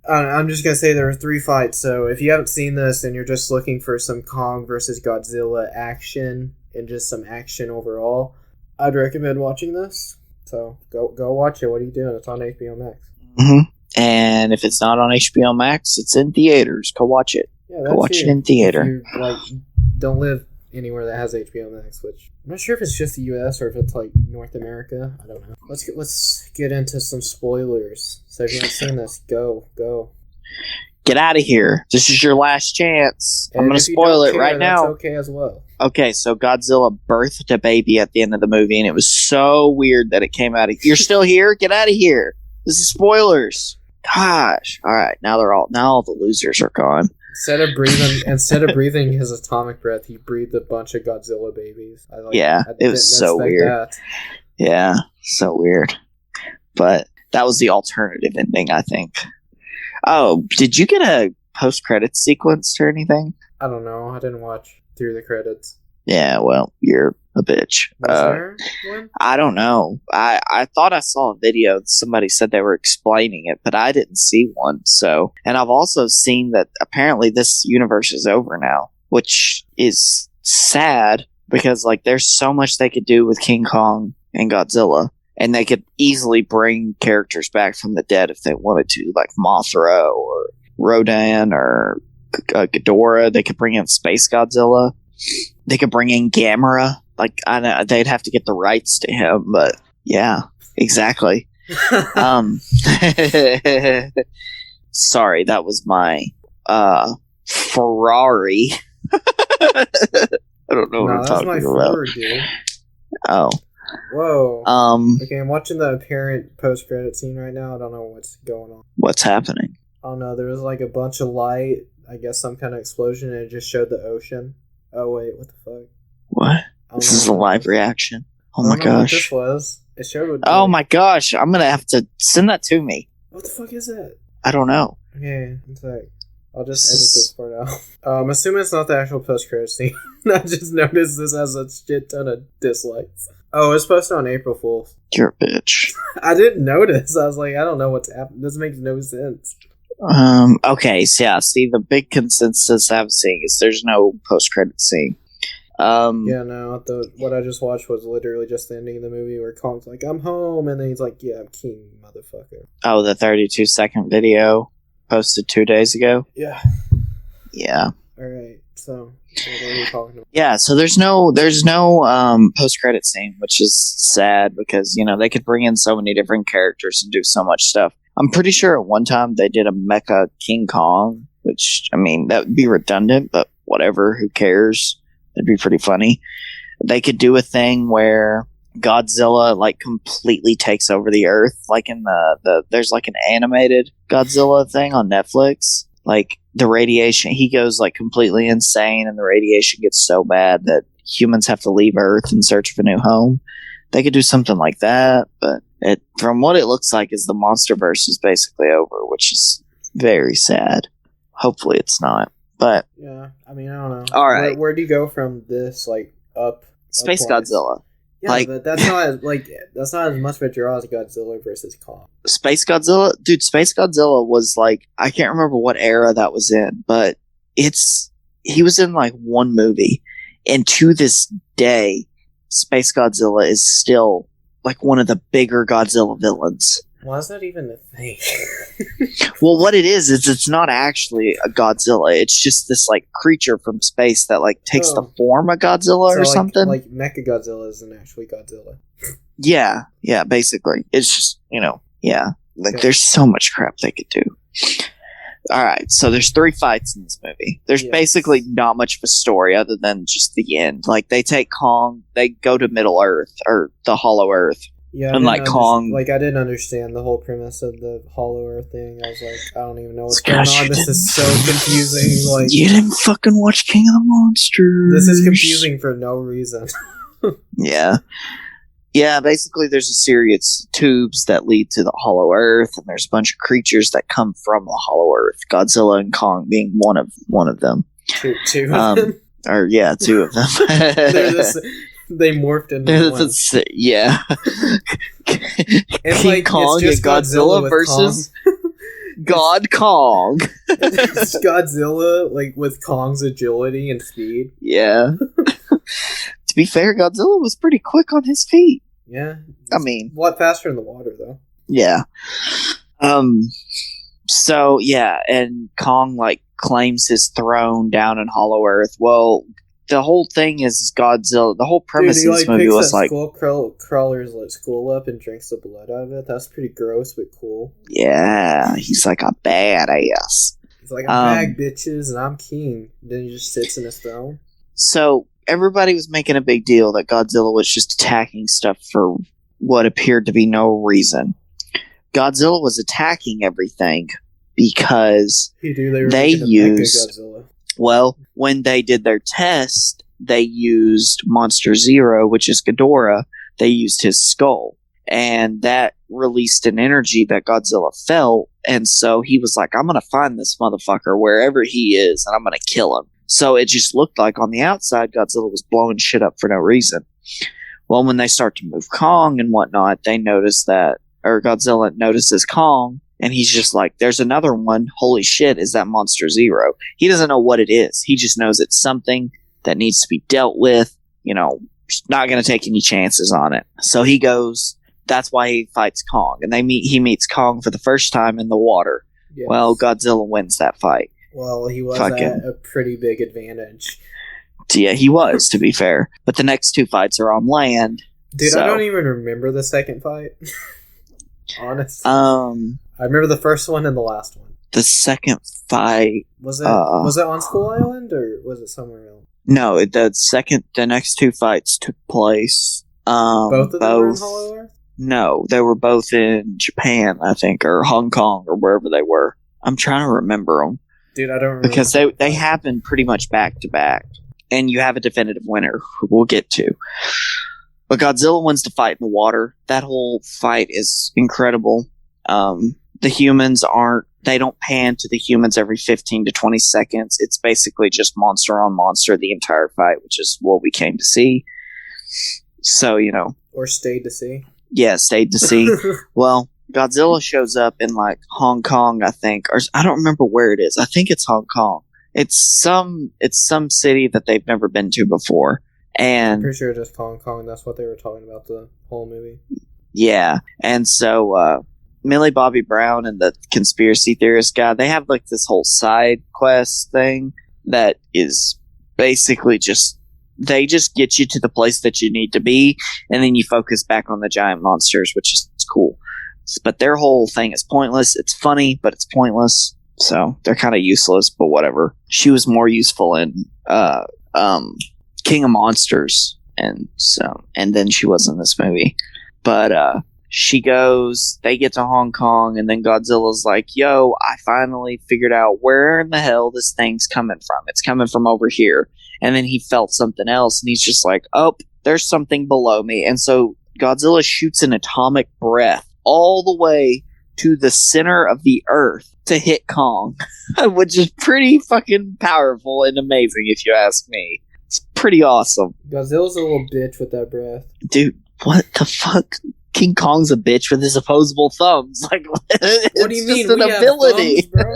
I'm just going to say there were 3 fights, so if you haven't seen this and you're just looking for some Kong versus Godzilla action and just some action overall, I'd recommend watching this. So go watch it. What are you doing? It's on HBO Max. Mm-hmm. And if it's not on HBO Max, it's in theaters. Go watch it. Yeah, go watch it in theater. If you don't live anywhere that has HBO Max, which I'm not sure if it's just the US or if it's like North America. I don't know. Let's get into some spoilers. So if you haven't seen this, go. Get out of here. This is your last chance. I'm going to spoil it right now. That's okay as well. Okay, so Godzilla birthed a baby at the end of the movie, and it was so weird that it came out of... You're still here? Get out of here. This is spoilers. Gosh. All right, now all the losers are gone. Instead of breathing his atomic breath, he breathed a bunch of Godzilla babies. It was so weird. That. Yeah, so weird. But that was the alternative ending, I think. Oh, did you get a post-credits sequence or anything? I don't know. I didn't watch through the credits. Yeah, well, you're a bitch. Was there one? I don't know. I thought I saw a video. Somebody said they were explaining it, but I didn't see one. So, and I've also seen that apparently this universe is over now, which is sad because like there's so much they could do with King Kong and Godzilla, and they could easily bring characters back from the dead if they wanted to, like Mothra or Rodan or Ghidorah. They could bring in Space Godzilla. They could bring in Gamera. Like, I know they'd have to get the rights to him, but yeah, exactly. Sorry, that was my Ferrari. I don't know what I'm talking about. Ford, dude. Oh, Whoa. Um, Okay, I'm watching the apparent post-credit scene right now. I don't know what's going on. what's happening? I don't know. There was like a bunch of light. I guess some kind of explosion, and it just showed the ocean. Oh wait, what the fuck? What? I don't This know is a what live was. reaction. Oh I my don't know what gosh. this was. It showed. Oh like- my gosh. I'm gonna have to send that to me. What the fuck is that? I don't know. Okay, one sec. I'll just edit this part out. I'm assuming it's not the actual post-credit scene. I just noticed this has a shit ton of dislikes. Oh, it's posted on April Fool's. You're a bitch. I didn't notice. I was like, I don't know what's happening. This makes no sense. Okay, so yeah, see, the big consensus I'm seeing is there's no post-credit scene. Yeah, no, what I just watched was literally just the ending of the movie where Kong's like, I'm home, and then he's like, yeah, I'm king, motherfucker. Oh, the 32-second video posted 2 days ago? Yeah. Yeah. Alright, so, what are we talking about? Yeah, so there's no post-credit scene, which is sad because, they could bring in so many different characters and do so much stuff. I'm pretty sure at one time they did a Mecha King Kong, which, that would be redundant, but whatever, who cares? It'd be pretty funny. They could do a thing where Godzilla, completely takes over the Earth, like in there's, an animated Godzilla thing on Netflix. The radiation, he goes, completely insane, and the radiation gets so bad that humans have to leave Earth in search of a new home. They could do something like that, but from what it looks like is the Monsterverse is basically over, which is very sad. Hopefully it's not, but... Yeah, I don't know. All right. Where do you go from this, up? Space upwards? Godzilla. Yeah, but that's not as, that's not as much of a draw as Godzilla versus Kong. Space Godzilla? Dude, Space Godzilla was, I can't remember what era that was in, but he was in, one movie, and to this day, Space Godzilla is still, one of the bigger Godzilla villains. Why is that even a thing? Well, what it is it's not actually a Godzilla. It's just this creature from space that takes the form of Godzilla or something. Mecha Godzilla isn't actually Godzilla. Yeah, basically. It's just, yeah. Okay. There's so much crap they could do. Alright, so there's 3 fights in this movie. There's basically not much of a story other than just the end. They take Kong, they go to Middle Earth, or the Hollow Earth. Yeah, and Kong... I didn't understand the whole premise of the Hollow Earth thing. I was like, I don't even know what's going on. This is so confusing. You didn't fucking watch King of the Monsters. This is confusing for no reason. Yeah. Yeah, basically there's a series of tubes that lead to the Hollow Earth, and there's a bunch of creatures that come from the Hollow Earth. Godzilla and Kong being one of them. Two of them? Or, yeah, 2 of them. They morphed into one. Yeah. It's King Kong it's just and Godzilla versus God Kong. It's Godzilla, with Kong's agility and speed. Yeah. To be fair, Godzilla was pretty quick on his feet. Yeah. A lot faster in the water, though. Yeah. So, yeah, and Kong, claims his throne down in Hollow Earth. Well, the whole thing is Godzilla. The whole premise of this movie was crawler's skull up and drinks the blood out of it. That's pretty gross, but cool. Yeah, he's a badass. He's like, I'm back, bitches, and I'm king. Then he just sits in his throne. So, everybody was making a big deal that Godzilla was just attacking stuff for what appeared to be no reason. Godzilla was attacking everything because they used... Well, when they did their test, they used Monster Zero, which is Ghidorah. They used his skull. And that released an energy that Godzilla felt. And so he was like, I'm going to find this motherfucker wherever he is, and I'm going to kill him. So it just looked like on the outside, Godzilla was blowing shit up for no reason. Well, when they start to move Kong and whatnot, they notice that, or Godzilla notices Kong, and he's just like, there's another one. Holy shit, is that Monster Zero? He doesn't know what it is. He just knows it's something that needs to be dealt with. Not going to take any chances on it. So he goes, that's why he fights Kong. And he meets Kong for the first time in the water. Yes. Well, Godzilla wins that fight. Well, he was at a pretty big advantage. Yeah, he was, to be fair. But the next 2 fights are on land. Dude, I don't even remember the second fight. Honestly. I remember the first one and the last one. The second fight... Was it on Skull Island, or was it somewhere else? No, the next 2 fights took place Both of them were in Both. Hollow Earth? No, they were both in Japan, I think, or Hong Kong, or wherever they were. I'm trying to remember them. Dude, I don't remember. Because they happened pretty much back to back. And you have a definitive winner, who we'll get to. But Godzilla wins the fight in the water. That whole fight is incredible. The humans they don't pan to the humans every 15 to 20 seconds. It's basically just monster on monster the entire fight, which is what we came to see. So, Or stayed to see. Yeah, stayed to see. Well, Godzilla shows up in like Hong Kong, I think, or I don't remember where it is. I think it's Hong Kong. It's some city that they've never been to before. And I'm pretty sure just Hong Kong. That's what they were talking about the whole movie. yeah, and so Millie Bobby Brown and the conspiracy theorist guy, they have like this whole side quest thing that is basically they just get you to the place that you need to be, and then you focus back on the giant monsters, which is cool. But their whole thing is pointless. It's funny, but it's pointless. So they're kind of useless, but whatever. She was more useful in King of Monsters, and then she was in this movie. But they get to Hong Kong, and then Godzilla's like, yo, I finally figured out where in the hell this thing's coming from. It's coming from over here. And then he felt something else, and he's just like, oh, there's something below me. And so Godzilla shoots an atomic breath all the way to the center of the earth to hit Kong, which is pretty fucking powerful and amazing, if you ask me. It's pretty awesome. Godzilla's a little bitch with that breath. Dude, what the fuck? King Kong's a bitch with his opposable thumbs. Like, what do you mean? Just an ability. Thumbs, bro?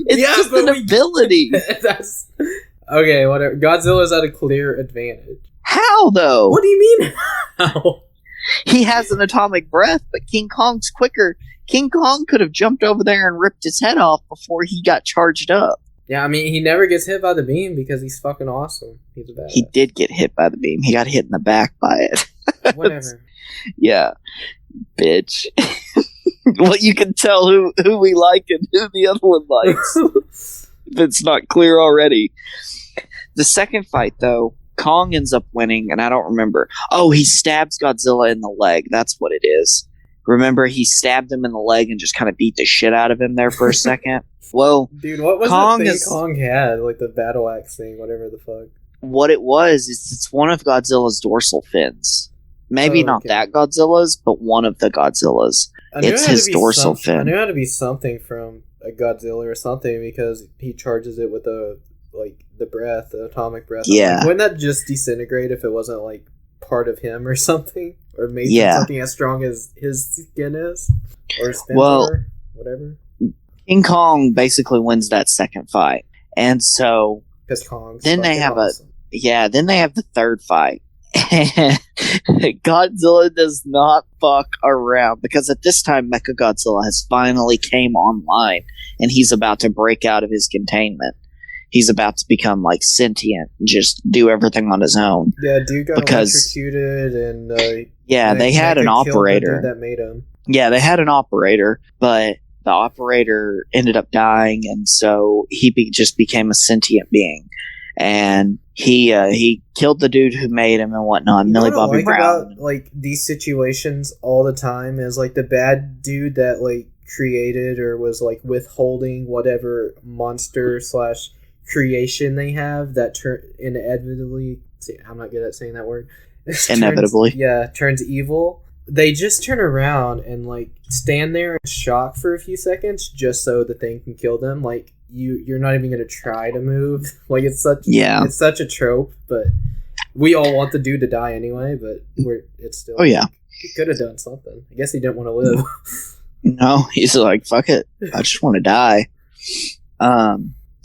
It's just an ability. That's okay. Whatever. Godzilla's at a clear advantage. How though? What do you mean? How? He has an atomic breath, but King Kong's quicker. King Kong could have jumped over there and ripped his head off before he got charged up. Yeah, I mean, he never gets hit by the beam because he's fucking awesome. He's a badass. He did get hit by the beam. He got hit in the back by it. Whatever. Yeah. Bitch. Well, you can tell who we like and who the other one likes. If it's not clear already. The second fight, though, Kong ends up winning, and I don't remember. Oh, he stabs Godzilla in the leg. That's what it is. Remember, he stabbed him in the leg and just kind of beat the shit out of him there for a second? Well, dude, what was Kong the thing Kong had? Like the battle axe thing, whatever the fuck. What it was is it's one of Godzilla's dorsal fins. Maybe not that Godzilla's, but one of the Godzillas. It's his dorsal fin. I knew it had to be something from a Godzilla or something because he charges it with the breath, the atomic breath. Yeah. Wouldn't that just disintegrate if it wasn't like part of him or something? Or made him something as strong as his skin is? Or his fins are? Whatever. King Kong basically wins that second fight. And so because Kong's then they have awesome. then they have the third fight. And Godzilla does not fuck around because at this time Mechagodzilla has finally came online and he's about to break out of his containment. He's about to become like sentient and just do everything on his own. Yeah, dude got electrocuted and they had an operator that made him. Yeah, they had an operator, but the operator ended up dying, and so he just became a sentient being. And he killed the dude who made him and whatnot. Millie Bobby Brown. About, like these situations all the time is like the bad dude that like created or was like withholding whatever monster / creation they have that inevitably. See, I'm not good at saying that word. Inevitably, turns evil. They just turn around and like stand there in shock for a few seconds just so the thing can kill them. Like you're not even gonna try to move. Like it's such a trope, but we all want the dude to die anyway. But it's still. Oh yeah, he could have done something. I guess he didn't want to live. No, he's like, fuck it, I just want to die.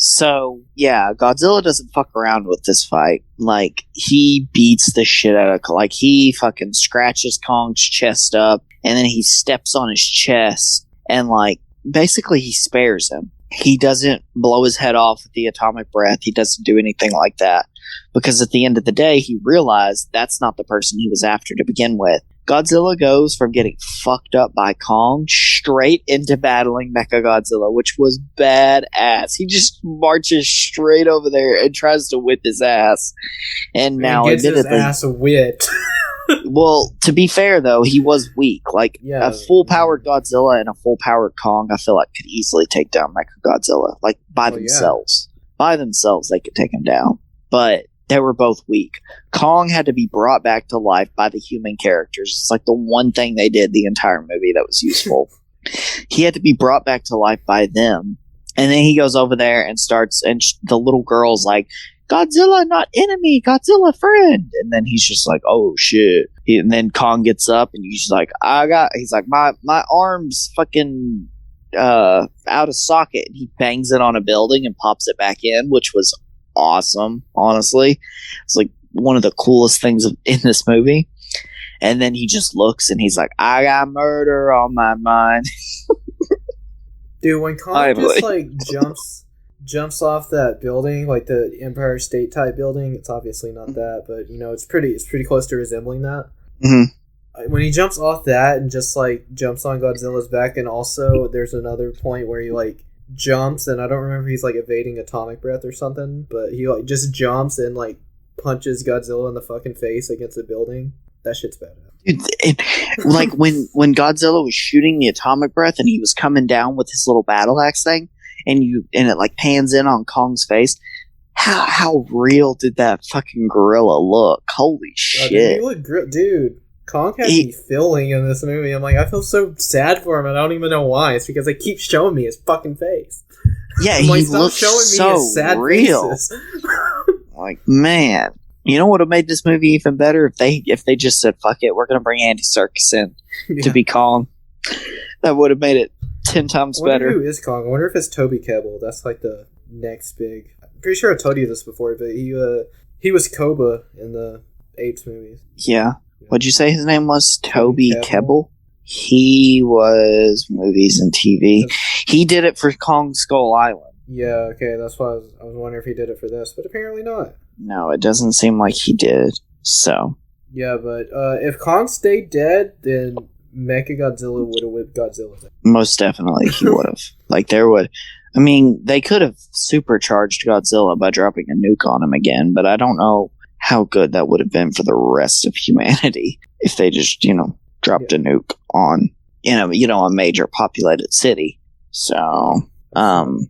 So yeah, Godzilla doesn't fuck around with this fight. Like he beats the shit out of, like he fucking scratches Kong's chest up, and then he steps on his chest, and like basically he spares him. He doesn't blow his head off with the atomic breath. He doesn't do anything like that because at the end of the day, he realized that's not the person he was after to begin with. Godzilla goes from getting fucked up by Kong straight into battling Mechagodzilla, which was badass. He just marches straight over there and tries to whip his ass. And now, gets admittedly, his ass whipped. Well, to be fair though, he was weak. Like a full-powered Godzilla and a full-powered Kong, I feel like could easily take down Mechagodzilla. Like by themselves. By themselves, they could take him down. But they were both weak. Kong had to be brought back to life by the human characters. It's like the one thing they did the entire movie that was useful. He had to be brought back to life by them. And then he goes over there and starts, and the little girl's like, Godzilla, not enemy, Godzilla friend. And then he's just like, oh shit. And then Kong gets up and he's like, he's like, my arm's fucking out of socket. And he bangs it on a building and pops it back in, which was awesome, honestly. It's like one of the coolest things in this movie. And then he just looks and he's like, I got murder on my mind. Dude, when Kong just like jumps off that building, like the Empire State type building, it's obviously not that, but you know, it's pretty close to resembling that. Mm-hmm. When he jumps off that and just like jumps on Godzilla's back, and also there's another point where he like jumps, and I don't remember if he's like evading atomic breath or something, but he like just jumps and like punches Godzilla in the fucking face against the building. That shit's badass. Like when Godzilla was shooting the atomic breath and he was coming down with his little battle axe thing, and it like pans in on Kong's face. How real did that fucking gorilla look? Holy shit! He looked dude. Kong has me feeling in this movie. I'm like, I feel so sad for him, and I don't even know why. It's because they keep showing me his fucking face. Yeah, I'm like, he looks so his sad real. Faces. Like, man. You know what would have made this movie even better if they just said, fuck it, we're going to bring Andy Serkis in to be Kong. That would have made it 10 times better. Who is Kong? I wonder if it's Toby Kebbell. That's like the next big... I'm pretty sure I told you this before, but he was Koba in the Apes movies. Yeah. What'd you say his name was? Toby Kebbell? He was movies and TV. He did it for Kong Skull Island. Yeah, okay, that's why I was wondering if he did it for this, but apparently not. No, it doesn't seem like he did. So. Yeah, but if Kong stayed dead, then Mechagodzilla would have whipped Godzilla. Most definitely he would have. Like, they could have supercharged Godzilla by dropping a nuke on him again, but I don't know how good that would have been for the rest of humanity if they just, dropped a nuke on, a major populated city. So,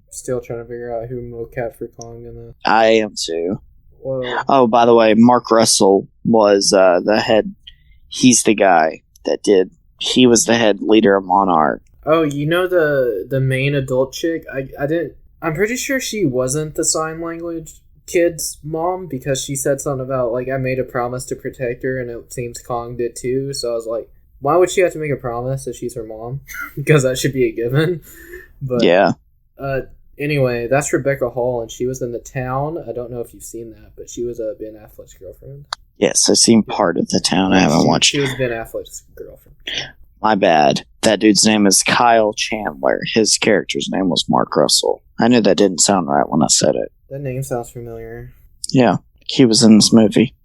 still trying to figure out who mocap for Kong in that. I am too. Whoa. Oh, by the way, Mark Russell was the head. He's the guy that he was the head leader of Monarch. Oh, the main adult chick? I'm pretty sure she wasn't the sign language kid's mom, because she said something about, like, I made a promise to protect her, and it seems Kong did too, so I was like, why would she have to make a promise if she's her mom? Because that should be a given. But, yeah. Anyway, that's Rebecca Hall, and she was in The Town. I don't know if you've seen that, but she was Ben Affleck's girlfriend. Yes, I've seen part of The Town. I haven't watched. She was Ben Affleck's girlfriend. My bad. That dude's name is Kyle Chandler. His character's name was Mark Russell. I knew that didn't sound right when I said it. That name sounds familiar. Yeah, he was in this movie.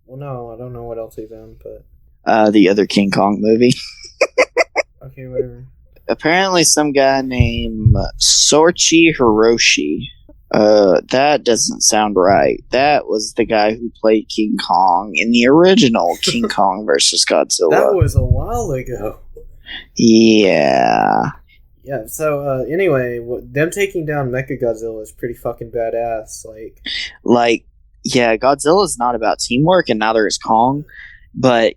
Well, no, I don't know what else he's in, but... the other King Kong movie. Okay, whatever. Apparently some guy named Soichi Hiroshi. That doesn't sound right. That was the guy who played King Kong in the original King Kong versus Godzilla. That was a while ago. Yeah. Yeah, so anyway, them taking down Mechagodzilla is pretty fucking badass. Like, yeah, Godzilla's not about teamwork, and neither is Kong. But,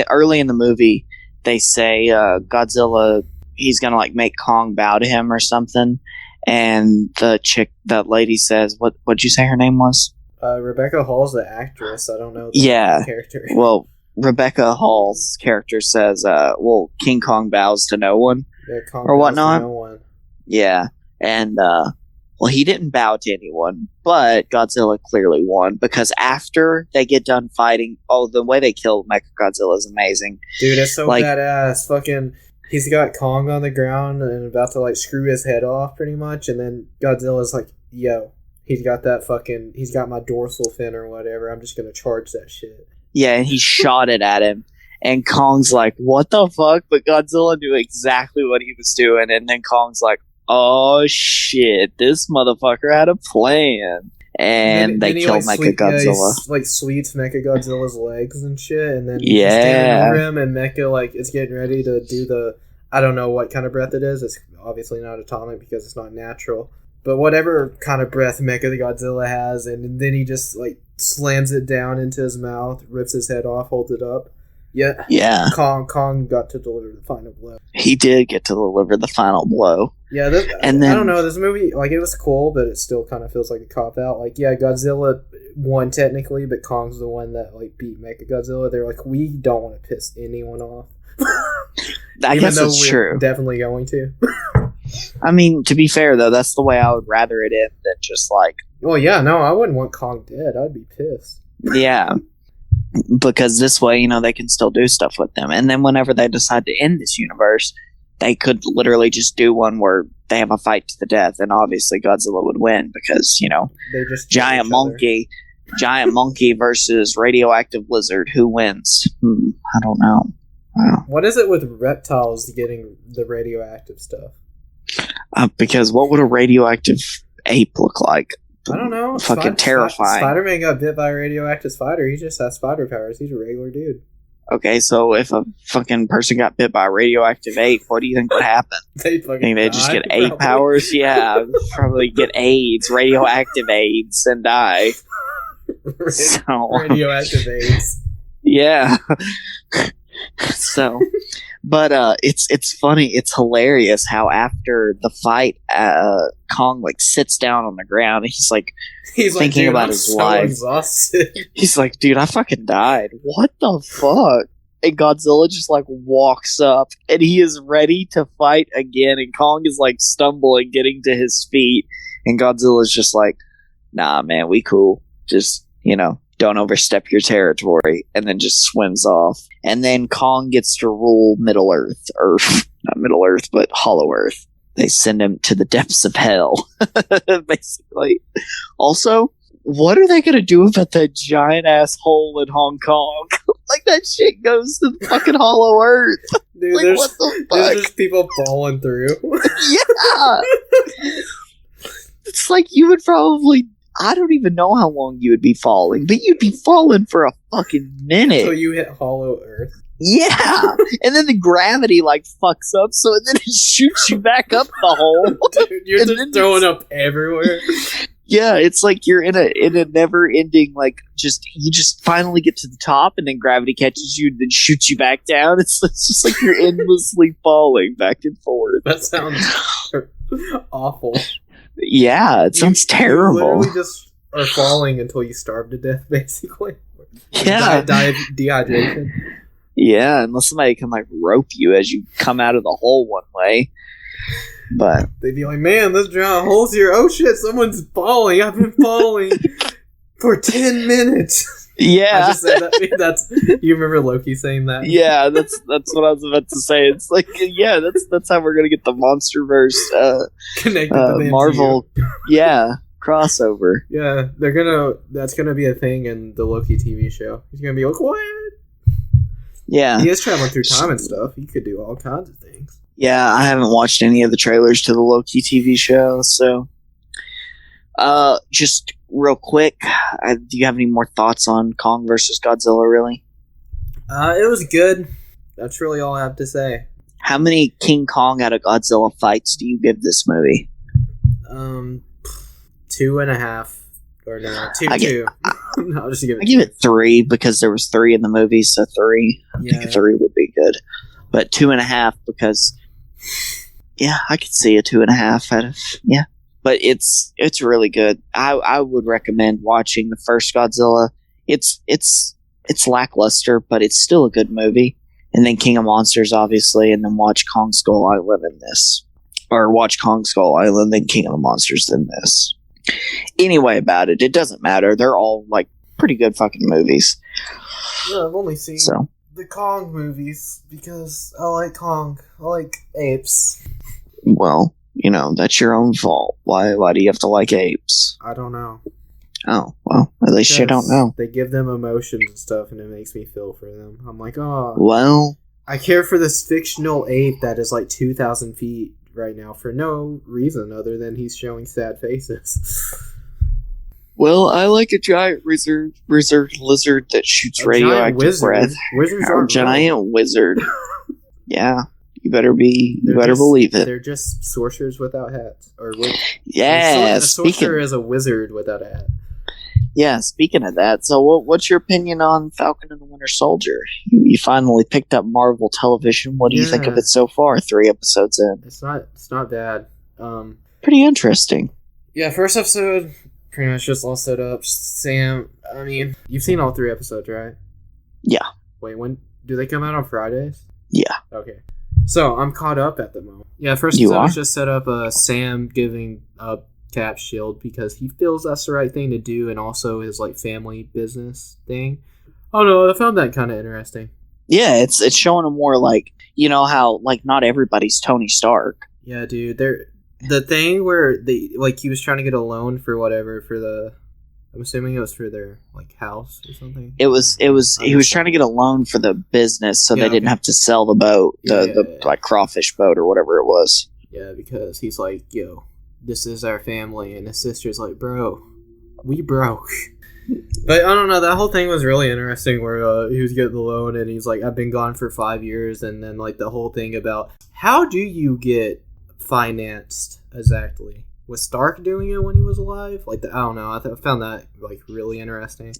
early in the movie, they say Godzilla... he's gonna make Kong bow to him or something, and that lady says, what'd you say her name was? Rebecca Hall's the actress. I don't know the character. Well, Rebecca Hall's character says, King Kong bows to no one, Kong or whatnot. No one. Yeah, and he didn't bow to anyone, but Godzilla clearly won, because after they get done fighting, the way they killed Mechagodzilla is amazing. Dude, it's so badass. Fucking... he's got Kong on the ground and about to, screw his head off, pretty much, and then Godzilla's like, yo, he's got my dorsal fin or whatever, I'm just gonna charge that shit. Yeah, and he shot it at him, and Kong's like, what the fuck? But Godzilla knew exactly what he was doing, and then Kong's like, oh shit, this motherfucker had a plan. and they kill Mechagodzilla. Like sweeps Mechagodzilla's legs and shit, and then Yeah. he's standing over him, and Mecha like is getting ready to do the I don't know what kind of breath it is. It's obviously not atomic because it's not natural, but whatever kind of breath Mechagodzilla has, and then he just like slams it down into his mouth, rips his head off, holds it up. Yeah. Kong got to deliver the final blow. He did get to deliver the final blow. Yeah, and then, I don't know, this movie, like, it was cool, but it still kind of feels like a cop-out. Like, yeah, Godzilla won technically, but Kong's the one that, like, beat Mechagodzilla. They're like, we don't want to piss anyone off. I guess it's true. Definitely going to. I mean, to be fair, though, that's the way I would rather it end than just, like... Well, yeah, no, I wouldn't want Kong dead. I'd be pissed. Yeah. Because this way, you know, they can still do stuff with them. And then whenever they decide to end this universe, they could literally just do one where they have a fight to the death, and obviously Godzilla would win because, you know, they just giant monkey versus radioactive lizard. Who wins? I don't know. Wow. What is it with reptiles getting the radioactive stuff? Because what would a radioactive ape look like? I don't know. Fucking terrifying. Spider-Man got bit by a radioactive spider. He just has spider powers. He's a regular dude. Okay, so if a fucking person got bit by a radioactive ape, what do you think would happen? They just get ape powers? Yeah, probably get AIDS, radioactive AIDS, and die. Radioactive AIDS. Yeah. So, but it's funny, it's hilarious how after the fight, Kong like sits down on the ground and he's thinking like, about his life. Exhausted. He's like, dude, I fucking died. What the fuck? And Godzilla just like walks up and he is ready to fight again, and Kong is like stumbling, getting to his feet, and Godzilla's just like, nah, man, we cool. Just, you know, don't overstep your territory, and then just swims off. And then Kong gets to rule Middle Earth. Not Middle Earth, but Hollow Earth. They send him to the depths of hell, basically. Also, what are they going to do about that giant-ass hole in Hong Kong? Like, that shit goes to the fucking Hollow Earth. Dude, like, what the fuck? There's just people falling through. Yeah! It's like you would probably... I don't even know how long you would be falling, but you'd be falling for a fucking minute. Until you hit Hollow Earth. Yeah! And then the gravity, like, fucks up, so then it shoots you back up the hole. Dude, you're just throwing up everywhere. Yeah, it's like you're in a never-ending, like, you just finally get to the top, and then gravity catches you, and then shoots you back down. It's just like you're endlessly falling back and forward. That sounds awful. Yeah, it sounds terrible. You literally just are falling until you starve to death, basically. Yeah. Dehydration. Yeah, unless somebody can, like, rope you as you come out of the hole one way. But they'd be like, man, there's giant holes here. Oh shit, someone's falling. I've been falling for 10 minutes. Yeah. I just said that. You remember Loki saying that? Yeah, that's what I was about to say. It's like, yeah, that's how we're gonna get the Monsterverse connected to the Marvel crossover. Yeah, that's gonna be a thing in the Loki TV show. He's gonna be like, what? Yeah. He is traveling through time and stuff. He could do all kinds of things. Yeah, I haven't watched any of the trailers to the Loki TV show, so just real quick, do you have any more thoughts on Kong versus Godzilla, really? It was good. That's really all I have to say. How many King Kong out of Godzilla fights do you give this movie? 2.5. Or no, 2. No, I'll just give it. I give it 3 because there was 3 in the movie, so 3. I think a 3 would be good. But 2.5 because, yeah, I could see a 2.5 out of, yeah. But it's really good. I would recommend watching the first Godzilla. It's lackluster, but it's still a good movie. And then King of Monsters, obviously, and then watch Kong Skull Island in this. Or watch Kong Skull Island, then King of the Monsters, then this. Anyway about it, it doesn't matter. They're all, like, pretty good fucking movies. Yeah, I've only seen the Kong movies because I like Kong. I like apes. Well, you know, that's your own fault. Why do you have to like apes? I don't know. Oh, well, at least you don't know. They give them emotions and stuff, and it makes me feel for them. I'm like, oh. Well. I care for this fictional ape that is like 2,000 feet right now for no reason other than he's showing sad faces. Well, I like a giant lizard that shoots A giant radioactive wizard. breath. Wizards A aren't giant wizard. Yeah, you better real. believe it. They're just sorcerers without hats. Yeah, a sorcerer is a wizard without a hat. Yeah, speaking of that, so what's your opinion on Falcon and the Winter Soldier? You finally picked up Marvel Television. What do you think of it so far? 3 episodes in. It's not bad. Pretty interesting. Yeah, first episode pretty much just all set up. Sam, I mean, you've seen all 3 episodes, right? Yeah. Wait, when do they come out on Fridays? Yeah. Okay. So I'm caught up at the moment. Yeah, first episode was just set up Sam giving up Cap's shield because he feels that's the right thing to do, and also his like family business thing. Oh no, I found that kind of interesting. Yeah, it's showing him more like, you know how like not everybody's Tony Stark. Yeah, dude. The thing where he was trying to get a loan for whatever for the, I'm assuming it was for their like house or something. He was trying to get a loan for the business so they didn't have to sell the boat, the like crawfish boat or whatever it was. Yeah, because he's like, yo, this is our family, and his sister's like, bro, we broke. But I don't know, that whole thing was really interesting where he was getting the loan and he's like, I've been gone for 5 years, and then like the whole thing about how do you get financed exactly? Was Stark doing it when he was alive? Like, I don't know. I found that like really interesting.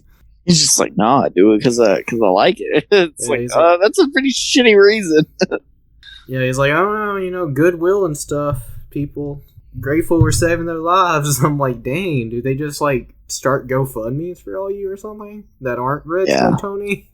He's just like, no, I do it because I like it. It's that's a pretty shitty reason. Yeah, he's like, I don't know, goodwill and stuff. People grateful we're saving their lives. I'm like, dang, do they just like start GoFundMe's for all you or something that aren't rich like Tony?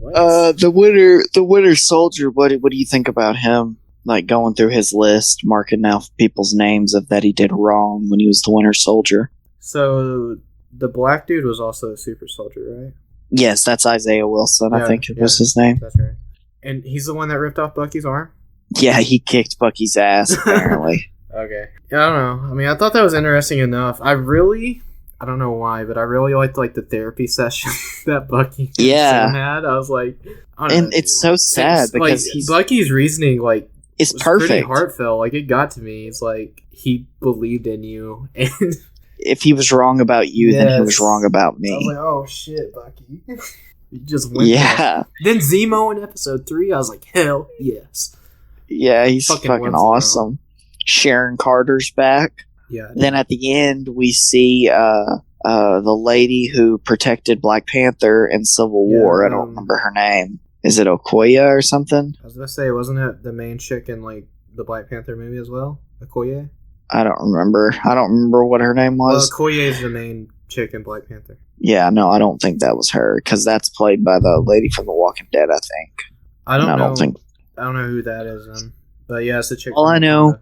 Like, the Winter Soldier. What do you think about him? Like going through his list, marking out people's names of that he did wrong when he was the Winter Soldier. So the black dude was also a super soldier, right? Yes, that's Isaiah Wilson. I think it was his name. That's right. And he's the one that ripped off Bucky's arm? Yeah, he kicked Bucky's ass, apparently. Okay. Yeah, I don't know. I mean, I thought that was interesting enough. I don't know why, but I really liked like the therapy session that Bucky and Sam had. I was like, I don't know, it's so sad because Bucky's reasoning like it's was perfect. Pretty heartfelt. Like it got to me. It's like he believed in you, and if he was wrong about you, then he was wrong about me. I was like, oh shit, Bucky. He just went there. Then Zemo in episode 3, I was like, hell yes. Yeah, he's fucking awesome. Sharon Carter's back. Yeah. Then at the end, we see the lady who protected Black Panther in Civil War. I don't remember her name. Is it Okoye or something? I was gonna say, wasn't it the main chick in like the Black Panther movie as well? Okoye? I don't remember. I don't remember what her name was. Well, Okoye is the main chick in Black Panther. Yeah, no, I don't think that was her because that's played by the lady from The Walking Dead, I think. I don't know who that is then. But yeah, it's the chick. All I know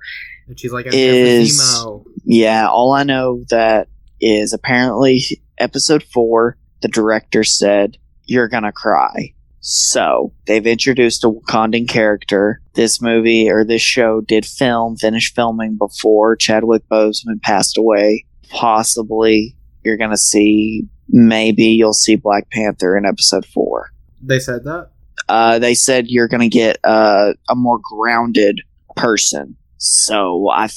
and she's like, Zemo. Yeah, all I know that is apparently episode 4, the director said, you're gonna cry. So, they've introduced a Wakandan character. This movie, or this show, did finish filming before Chadwick Boseman passed away. Possibly, you're gonna see, maybe you'll see Black Panther in episode 4. They said that? They said you're gonna get a more grounded person. So, I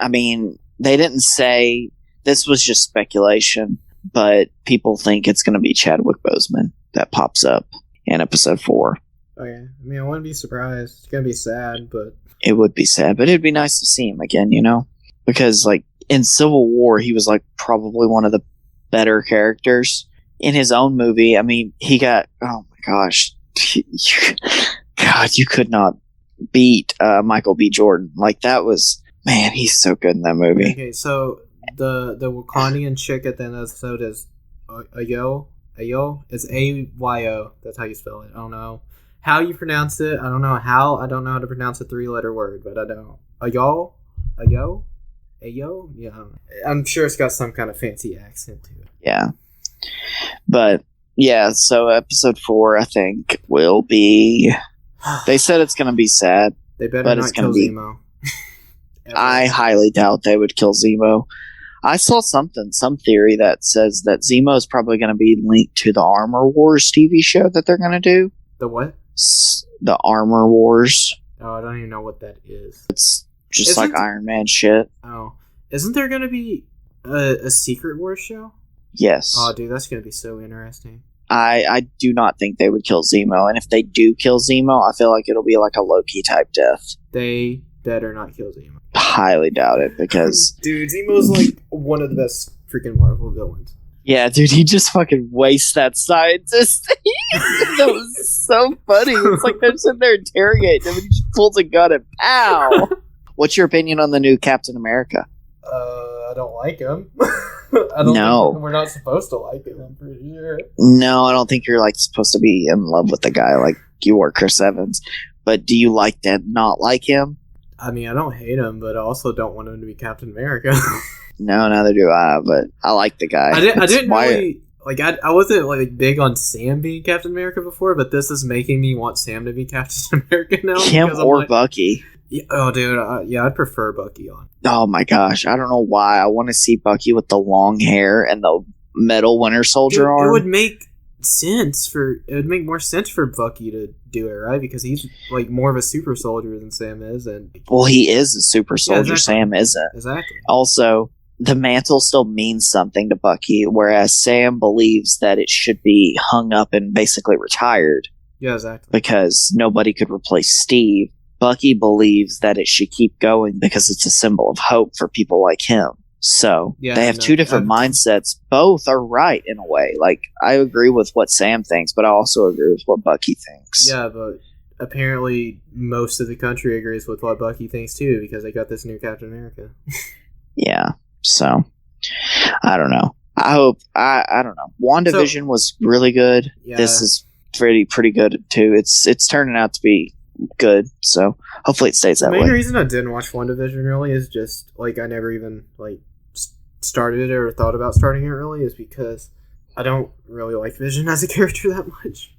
mean, they didn't say, this was just speculation, but people think it's gonna be Chadwick Boseman that pops up in episode 4. Okay. I mean, I wouldn't be surprised. It's gonna be sad, but it would be sad, but it'd be nice to see him again, because like in Civil War, he was like probably one of the better characters in his own movie. I mean, he got, oh my gosh, God, you could not beat Michael B. Jordan. Like that was, man, he's so good in that movie. Okay, so the Wakandian chick at the end of the episode is Ayo. It's Ayo. That's how you spell it. I don't know how you pronounce it. I don't know how to pronounce a 3-letter word, but I don't. Ayo. Yeah, I'm sure it's got some kind of fancy accent to it. Yeah, but yeah. So episode 4, I think, will be. They said it's going to be sad. They better not kill Zemo. I highly doubt they would kill Zemo. I saw some theory that says that Zemo is probably going to be linked to the Armor Wars TV show that they're going to do. The what? The Armor Wars. Oh, I don't even know what that is. It's just like Iron Man shit. Oh. Isn't there going to be... A Secret Wars show? Yes. Oh, dude, that's gonna be so interesting. I do not think they would kill Zemo, and if they do kill Zemo, I feel like it'll be like a Loki type death. They better not kill Zemo. Highly doubt it, because dude, Zemo's like one of the best freaking Marvel villains. yeah, dude, he just fucking wastes that scientist. That was so funny. It's like they're sitting there interrogating him, and he just pulls a gun and pow. What's your opinion on the new Captain America? I don't like him. I don't think we're not supposed to like him, I'm pretty sure. No, I don't think you're like supposed to be in love with the guy like you were Chris Evans. But do you like that? Not like him? I mean, I don't hate him, but I also don't want him to be Captain America. No, neither do I. But I like the guy. I didn't really like. I wasn't like big on Sam being Captain America before, but this is making me want Sam to be Captain America now. Him or like, Bucky. Yeah, oh, dude, yeah, I'd prefer Bucky on. Oh my gosh, I don't know why. I want to see Bucky with the long hair and the metal Winter Soldier arm. It would make more sense for Bucky to do it, right? Because he's like more of a super soldier than Sam is, and well, he is a super soldier. Yeah, exactly. Sam isn't. Exactly. Also, the mantle still means something to Bucky, whereas Sam believes that it should be hung up and basically retired. Yeah, exactly. Because nobody could replace Steve. Bucky believes that it should keep going because it's a symbol of hope for people like him. So they have two different mindsets. Both are right in a way. Like, I agree with what Sam thinks, but I also agree with what Bucky thinks. Yeah, but apparently most of the country agrees with what Bucky thinks too, because they got this new Captain America. Yeah, so I don't know. I don't know. WandaVision was really good. Yeah. This is pretty good too. It's turning out to be good, so hopefully it stays that way. The main reason I didn't watch WandaVision really is just like I never even like started it or thought about starting it really, is because I don't really like Vision as a character that much.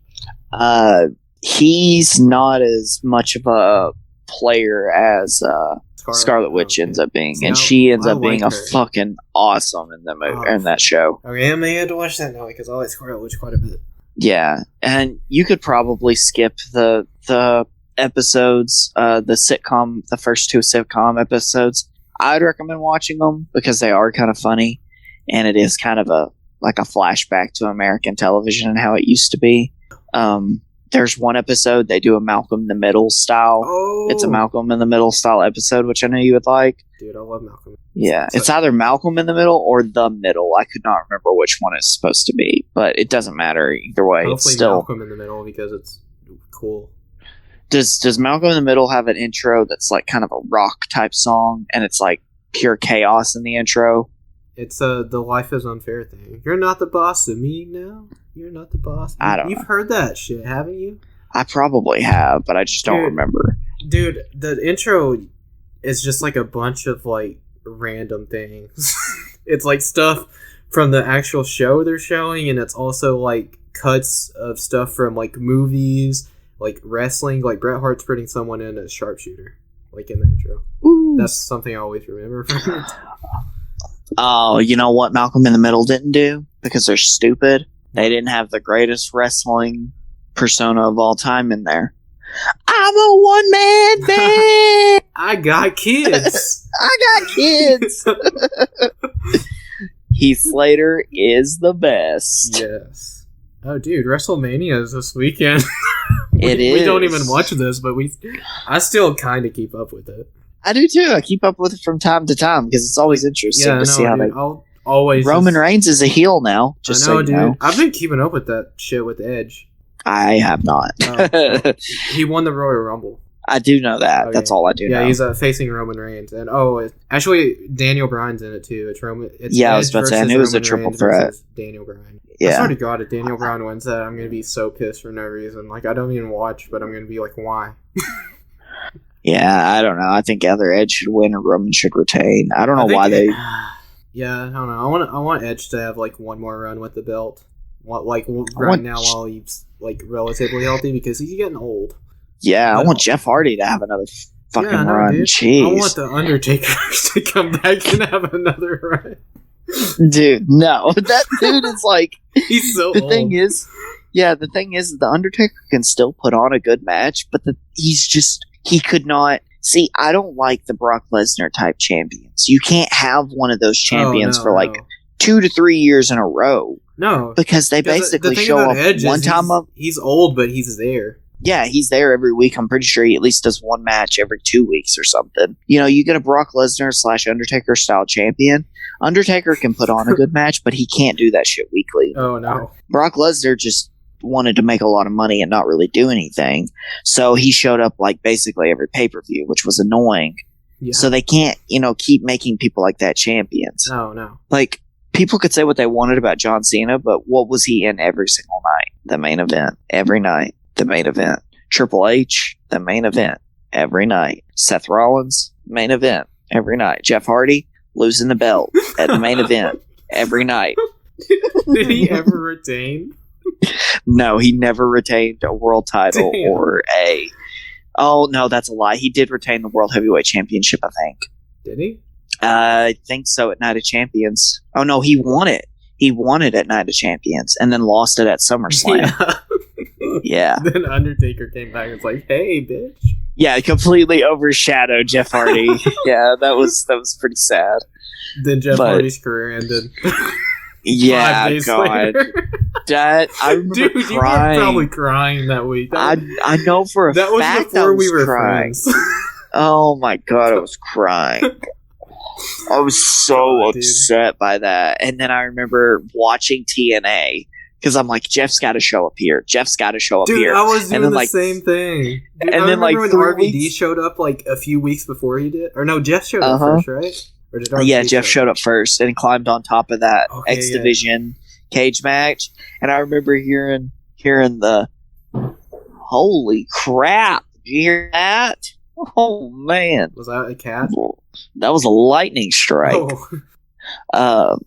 He's not as much of a player as Scarlet Witch ends up being, and she ends up being a fucking awesome in the movie in that show. Okay, I may have to watch that now because I like Scarlet Witch quite a bit. Yeah, and you could probably skip the episodes, the first two sitcom episodes. I'd recommend watching them because they are kind of funny, and it is kind of a flashback to American television and how it used to be. There's one episode they do a Malcolm in the Middle style. Oh. It's a Malcolm in the Middle style episode, which I know you would like. Dude, I love Malcolm. Yeah, it's either Malcolm in the Middle or The Middle. I could not remember which one it's supposed to be, but it doesn't matter either way. Hopefully it's still Malcolm in the Middle because it's cool. Does Malcolm in the Middle have an intro that's like kind of a rock type song, and it's like pure chaos in the intro? It's the life is unfair thing. You're not the boss of me now. You're not the boss. You've heard that shit, haven't you? I probably have, but I just don't remember. Dude, the intro is just like a bunch of like random things. It's like stuff from the actual show they're showing, and it's also like cuts of stuff from like movies, like wrestling, like Bret Hart's putting someone in as sharpshooter, like in the intro. Ooh. That's something I always remember from it. Oh, you know what Malcolm in the Middle didn't do? Because they're stupid. They didn't have the greatest wrestling persona of all time in there. I'm a one-man band! I got kids! I got kids! Heath Slater is the best. Yes. Oh, dude, WrestleMania is this weekend. It is. We don't even watch this, but I still kind of keep up with it. I do too. I keep up with it from time to time because it's always interesting to see how they. I'll always. Roman Reigns is a heel now. Just I know, so you dude. know. I've been keeping up with that shit with Edge. I have not. He won the Royal Rumble. I do know that. Okay. That's all I do know. Yeah, he's facing Roman Reigns, and actually Daniel Bryan's in it too. It's Roman. It's I Edge was about to say. I knew it was a triple Reigns threat. Daniel Bryan. Yeah. I swear to God, if Daniel Bryan wins that, I'm gonna be so pissed for no reason. Like I don't even watch, but I'm gonna be like, why? Yeah, I don't know. I think either Edge should win or Roman should retain. I don't know why they. Yeah, I don't know. I want Edge to have like one more run with the belt, right now while he's like relatively healthy because he's getting old. Yeah, I want Jeff Hardy to have another fucking run. Dude. Jeez, I want the Undertaker to come back and have another run. Dude, no, that dude is like he's so the old. thing is, the Undertaker can still put on a good match, but he could not See, I don't like the Brock Lesnar type champions. You can't have one of those champions for like 2 to 3 years in a row. No, because they basically show up one time. He's old, but he's there. Yeah, he's there every week. I'm pretty sure he at least does one match every 2 weeks or something. You know, you get a Brock Lesnar / Undertaker style champion. Undertaker can put on a good match, but he can't do that shit weekly. Oh, no. Brock Lesnar just wanted to make a lot of money and not really do anything. So he showed up like basically every pay-per-view, which was annoying. Yeah. So they can't, keep making people like that champions. Oh, no. Like, people could say what they wanted about John Cena, but what was he in every single night? The main event. Every night. The main event. Triple H, the main event. Every night. Seth Rollins, main event. Every night. Jeff Hardy, losing the belt at the main event. Every night. Did he ever retain? No, he never retained a world title or a... Oh, no, that's a lie. He did retain the World Heavyweight Championship, I think. Did he? I think so at Night of Champions. Oh, no, he won it. He won it at Night of Champions and then lost it at SummerSlam. Yeah. Then Undertaker came back and was like, hey, bitch. Yeah, completely overshadowed Jeff Hardy. Yeah, that was pretty sad. Then Jeff Hardy's career ended. Yeah, God. That, I remember Dude, crying. You were probably crying that week. I know for a fact that was before we were crying. friends. Oh my God, I was crying. I was so upset by that. And then I remember watching TNA because I'm like, Jeff's got to show up here. Jeff's got to show up here. Dude, I was doing the like, same thing. Dude, and I then like when RVD showed up like a few weeks before he did. Or no, Jeff showed up first, right? Or did yeah, Jeff showed up first and climbed on top of that X Division cage match. And I remember hearing the holy crap. Did you hear that? Oh man. Was that a cat? That was a lightning strike. Oh.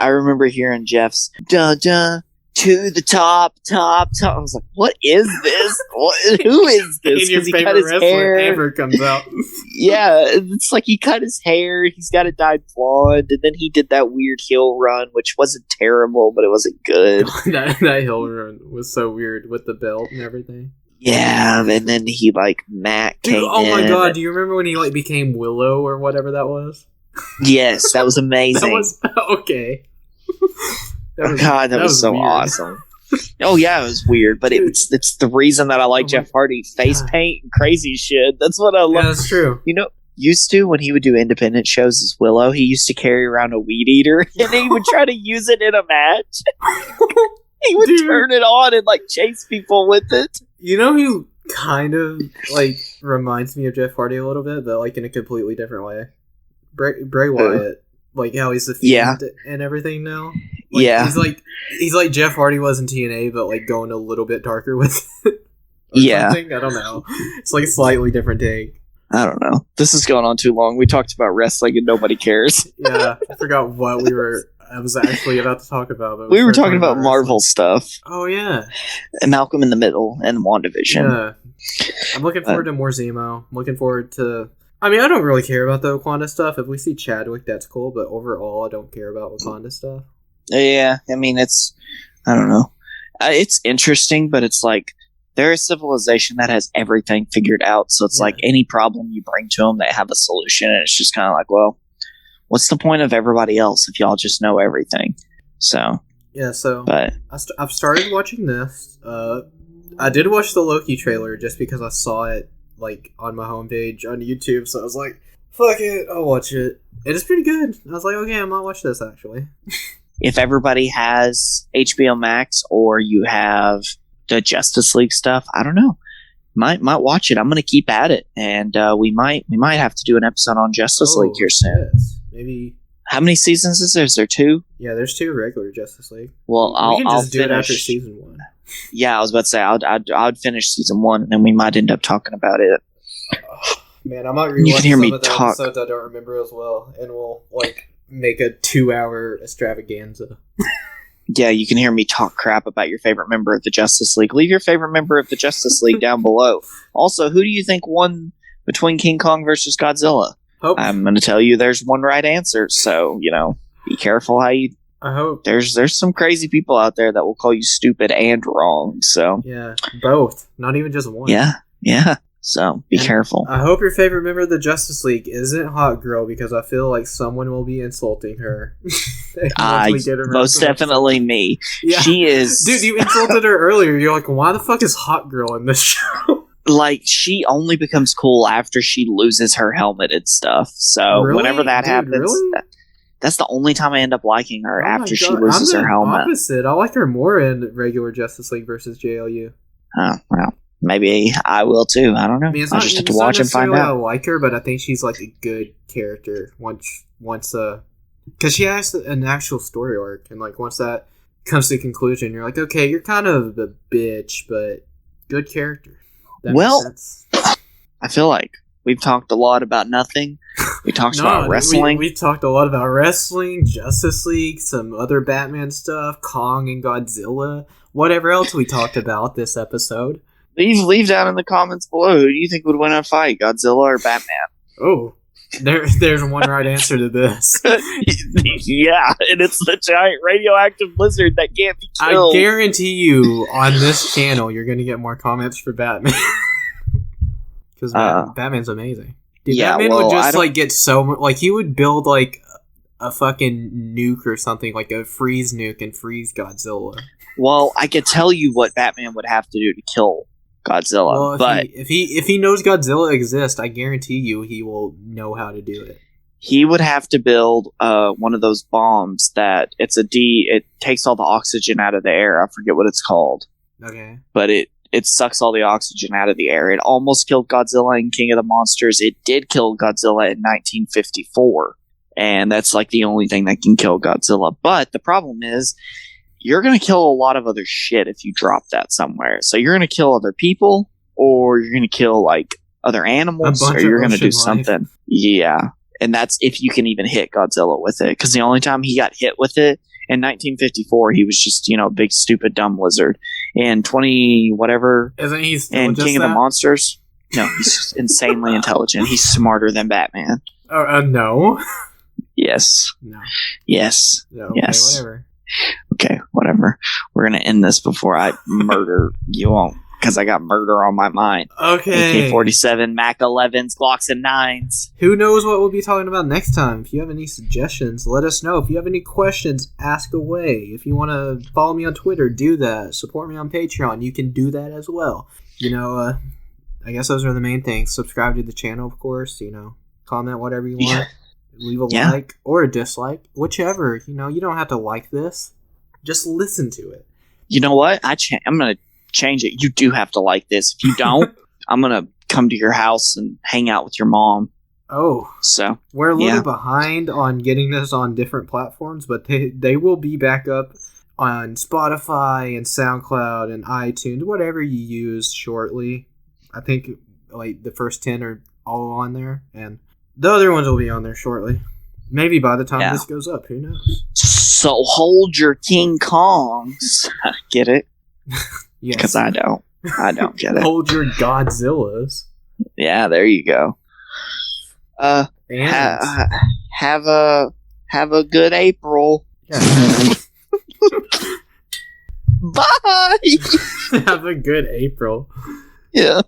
I remember hearing Jeff's dun dun to the top. I was like, what is this? Who is this? And your favorite wrestler ever comes out. Yeah, it's like he cut his hair. He's got it dyed blonde, and then he did that weird heel run, which wasn't terrible, but it wasn't good. that heel run was so weird with the belt and everything. Yeah, and then he Matt came in. Oh my God, do you remember when he became Willow or whatever that was? Yes, that was amazing. That was okay. That was so weird. awesome. Oh yeah, it was weird, but it's the reason that I like Jeff Hardy. Face paint and crazy shit. That's what I love. Yeah, that's true. Used to when he would do independent shows as Willow, he used to carry around a weed eater and he would try to use it in a match. He would turn it on and chase people with it. You know who kind of reminds me of Jeff Hardy a little bit, but in a completely different way? Bray Wyatt. How he's the Fiend and everything now. He's like Jeff Hardy was in TNA, but going a little bit darker with it. Something. I don't know. It's a slightly different take. I don't know. This is going on too long. We talked about wrestling and nobody cares. Yeah, I forgot what I was actually about to talk about. But we were talking about Marvel stuff. Oh yeah, and Malcolm in the Middle and WandaVision. Yeah, I'm looking forward to more Zemo. I'm looking forward to. I mean, I don't really care about the Wakanda stuff. If we see Chadwick, that's cool. But overall, I don't care about Wakanda stuff. Yeah, I mean, I don't know. It's interesting, but it's they're a civilization that has everything figured out. So it's any problem you bring to them, they have a solution. And it's just kind of well, what's the point of everybody else if y'all just know everything? So yeah, but I've started watching this. I did watch the Loki trailer just because I saw it on my homepage on YouTube. So I was like, fuck it, I'll watch it. It is pretty good. I was like, okay, I might watch this actually. If everybody has HBO Max or you have the Justice League stuff, I don't know. Might watch it. I'm gonna keep at it, and we might have to do an episode on Justice League here soon. Yes. Maybe. How many seasons is there? Is there 2? Yeah, there's 2 regular Justice League. Well, we can I'll do finish it after season 1. Yeah, I was about to say I'd finish season 1, and then we might end up talking about it. Man, I might rewatch you can hear some me of the talk. episodes I don't remember as well, and we'll make a 2-hour extravaganza. Yeah, you can hear me talk crap about your favorite member of the Justice League. Leave your favorite member of the Justice League down below. Also, who do you think won between King Kong versus Godzilla? I'm going to tell you there's one right answer, so, be careful how you... I hope. There's some crazy people out there that will call you stupid and wrong, so... Yeah, both. Not even just one. Yeah. So be careful. I hope your favorite member of the Justice League isn't Hot Girl, because I feel like someone will be insulting her. Most definitely me. Yeah. She is. Dude, you insulted her earlier. You're like, why the fuck is Hot Girl in this show? Like, she only becomes cool after she loses her helmet and stuff. So Really? whenever that Dude, happens, really? that's the only time I end up liking her, Oh my after she God, loses I'm her the helmet. Opposite. I like her more in regular Justice League versus JLU. Oh, well, maybe I will too. I don't know. I mean, it's I'll not, just have to it's not watch and find necessarily I out. like her, but I think she's like a good character once because she has an actual story arc, and like once that comes to conclusion, you're like, okay, you're kind of a bitch, but good character. That Well, makes sense. I feel like we've talked a lot about nothing. We talked about wrestling. We talked a lot about wrestling, Justice League, some other Batman stuff, Kong and Godzilla, whatever else we talked about this episode. Leave down in the comments below. Who do you think would win a fight, Godzilla or Batman? Oh, there's one right answer to this. Yeah, and it's the giant radioactive lizard that can't be killed. I guarantee you, on this channel, you're going to get more comments for Batman. Because Batman's amazing. Dude, yeah, Batman well, would just like get so like he would build like a fucking nuke or something, like a freeze nuke, and freeze Godzilla. Well, I could tell you what Batman would have to do to kill Godzilla, Well, but if he knows Godzilla exists, I guarantee you he will know how to do it. he would have to build one of those bombs that it takes all the oxygen out of the air. I forget what it's called. Okay. But it sucks all the oxygen out of the air. It almost killed Godzilla in King of the Monsters. It did kill Godzilla in 1954. And that's like the only thing that can kill Godzilla. But the problem is, you're going to kill a lot of other shit if you drop that somewhere. So you're going to kill other people, or you're going to kill like other animals, or you're going to do something. Yeah. And that's if you can even hit Godzilla with it. Because the only time he got hit with it in 1954, he was just, a big, stupid, dumb lizard. In 20 whatever, Isn't he still and just King of that? the Monsters, no, he's just insanely intelligent. He's smarter than Batman. No. Yes. No. Yes. No. Okay, Yes. whatever. Okay, whatever. We're going to end this before I murder you all, because I got murder on my mind. Okay. AK-47, Mac 11s, Glocks, and 9s. Who knows what we'll be talking about next time? If you have any suggestions, let us know. If you have any questions, ask away. If you want to follow me on Twitter, do that. Support me on Patreon, you can do that as well. I guess those are the main things. Subscribe to the channel, of course. Comment whatever you want. Yeah. Leave a like or a dislike, whichever. You don't have to like this. Just listen to it. You know what? I'm going to change it. You do have to like this. If you don't, I'm going to come to your house and hang out with your mom. Oh. So We're a little behind on getting this on different platforms, but they will be back up on Spotify and SoundCloud and iTunes, whatever you use shortly. I think like the first 10 are all on there, and the other ones will be on there shortly. Maybe by the time this goes up, who knows? So hold your King Kongs. Get it? Yes. Because I don't. I don't get it. Hold your Godzillas. Yeah, there you go. And Have a good April. yeah. Bye. Have a good April. Yeah.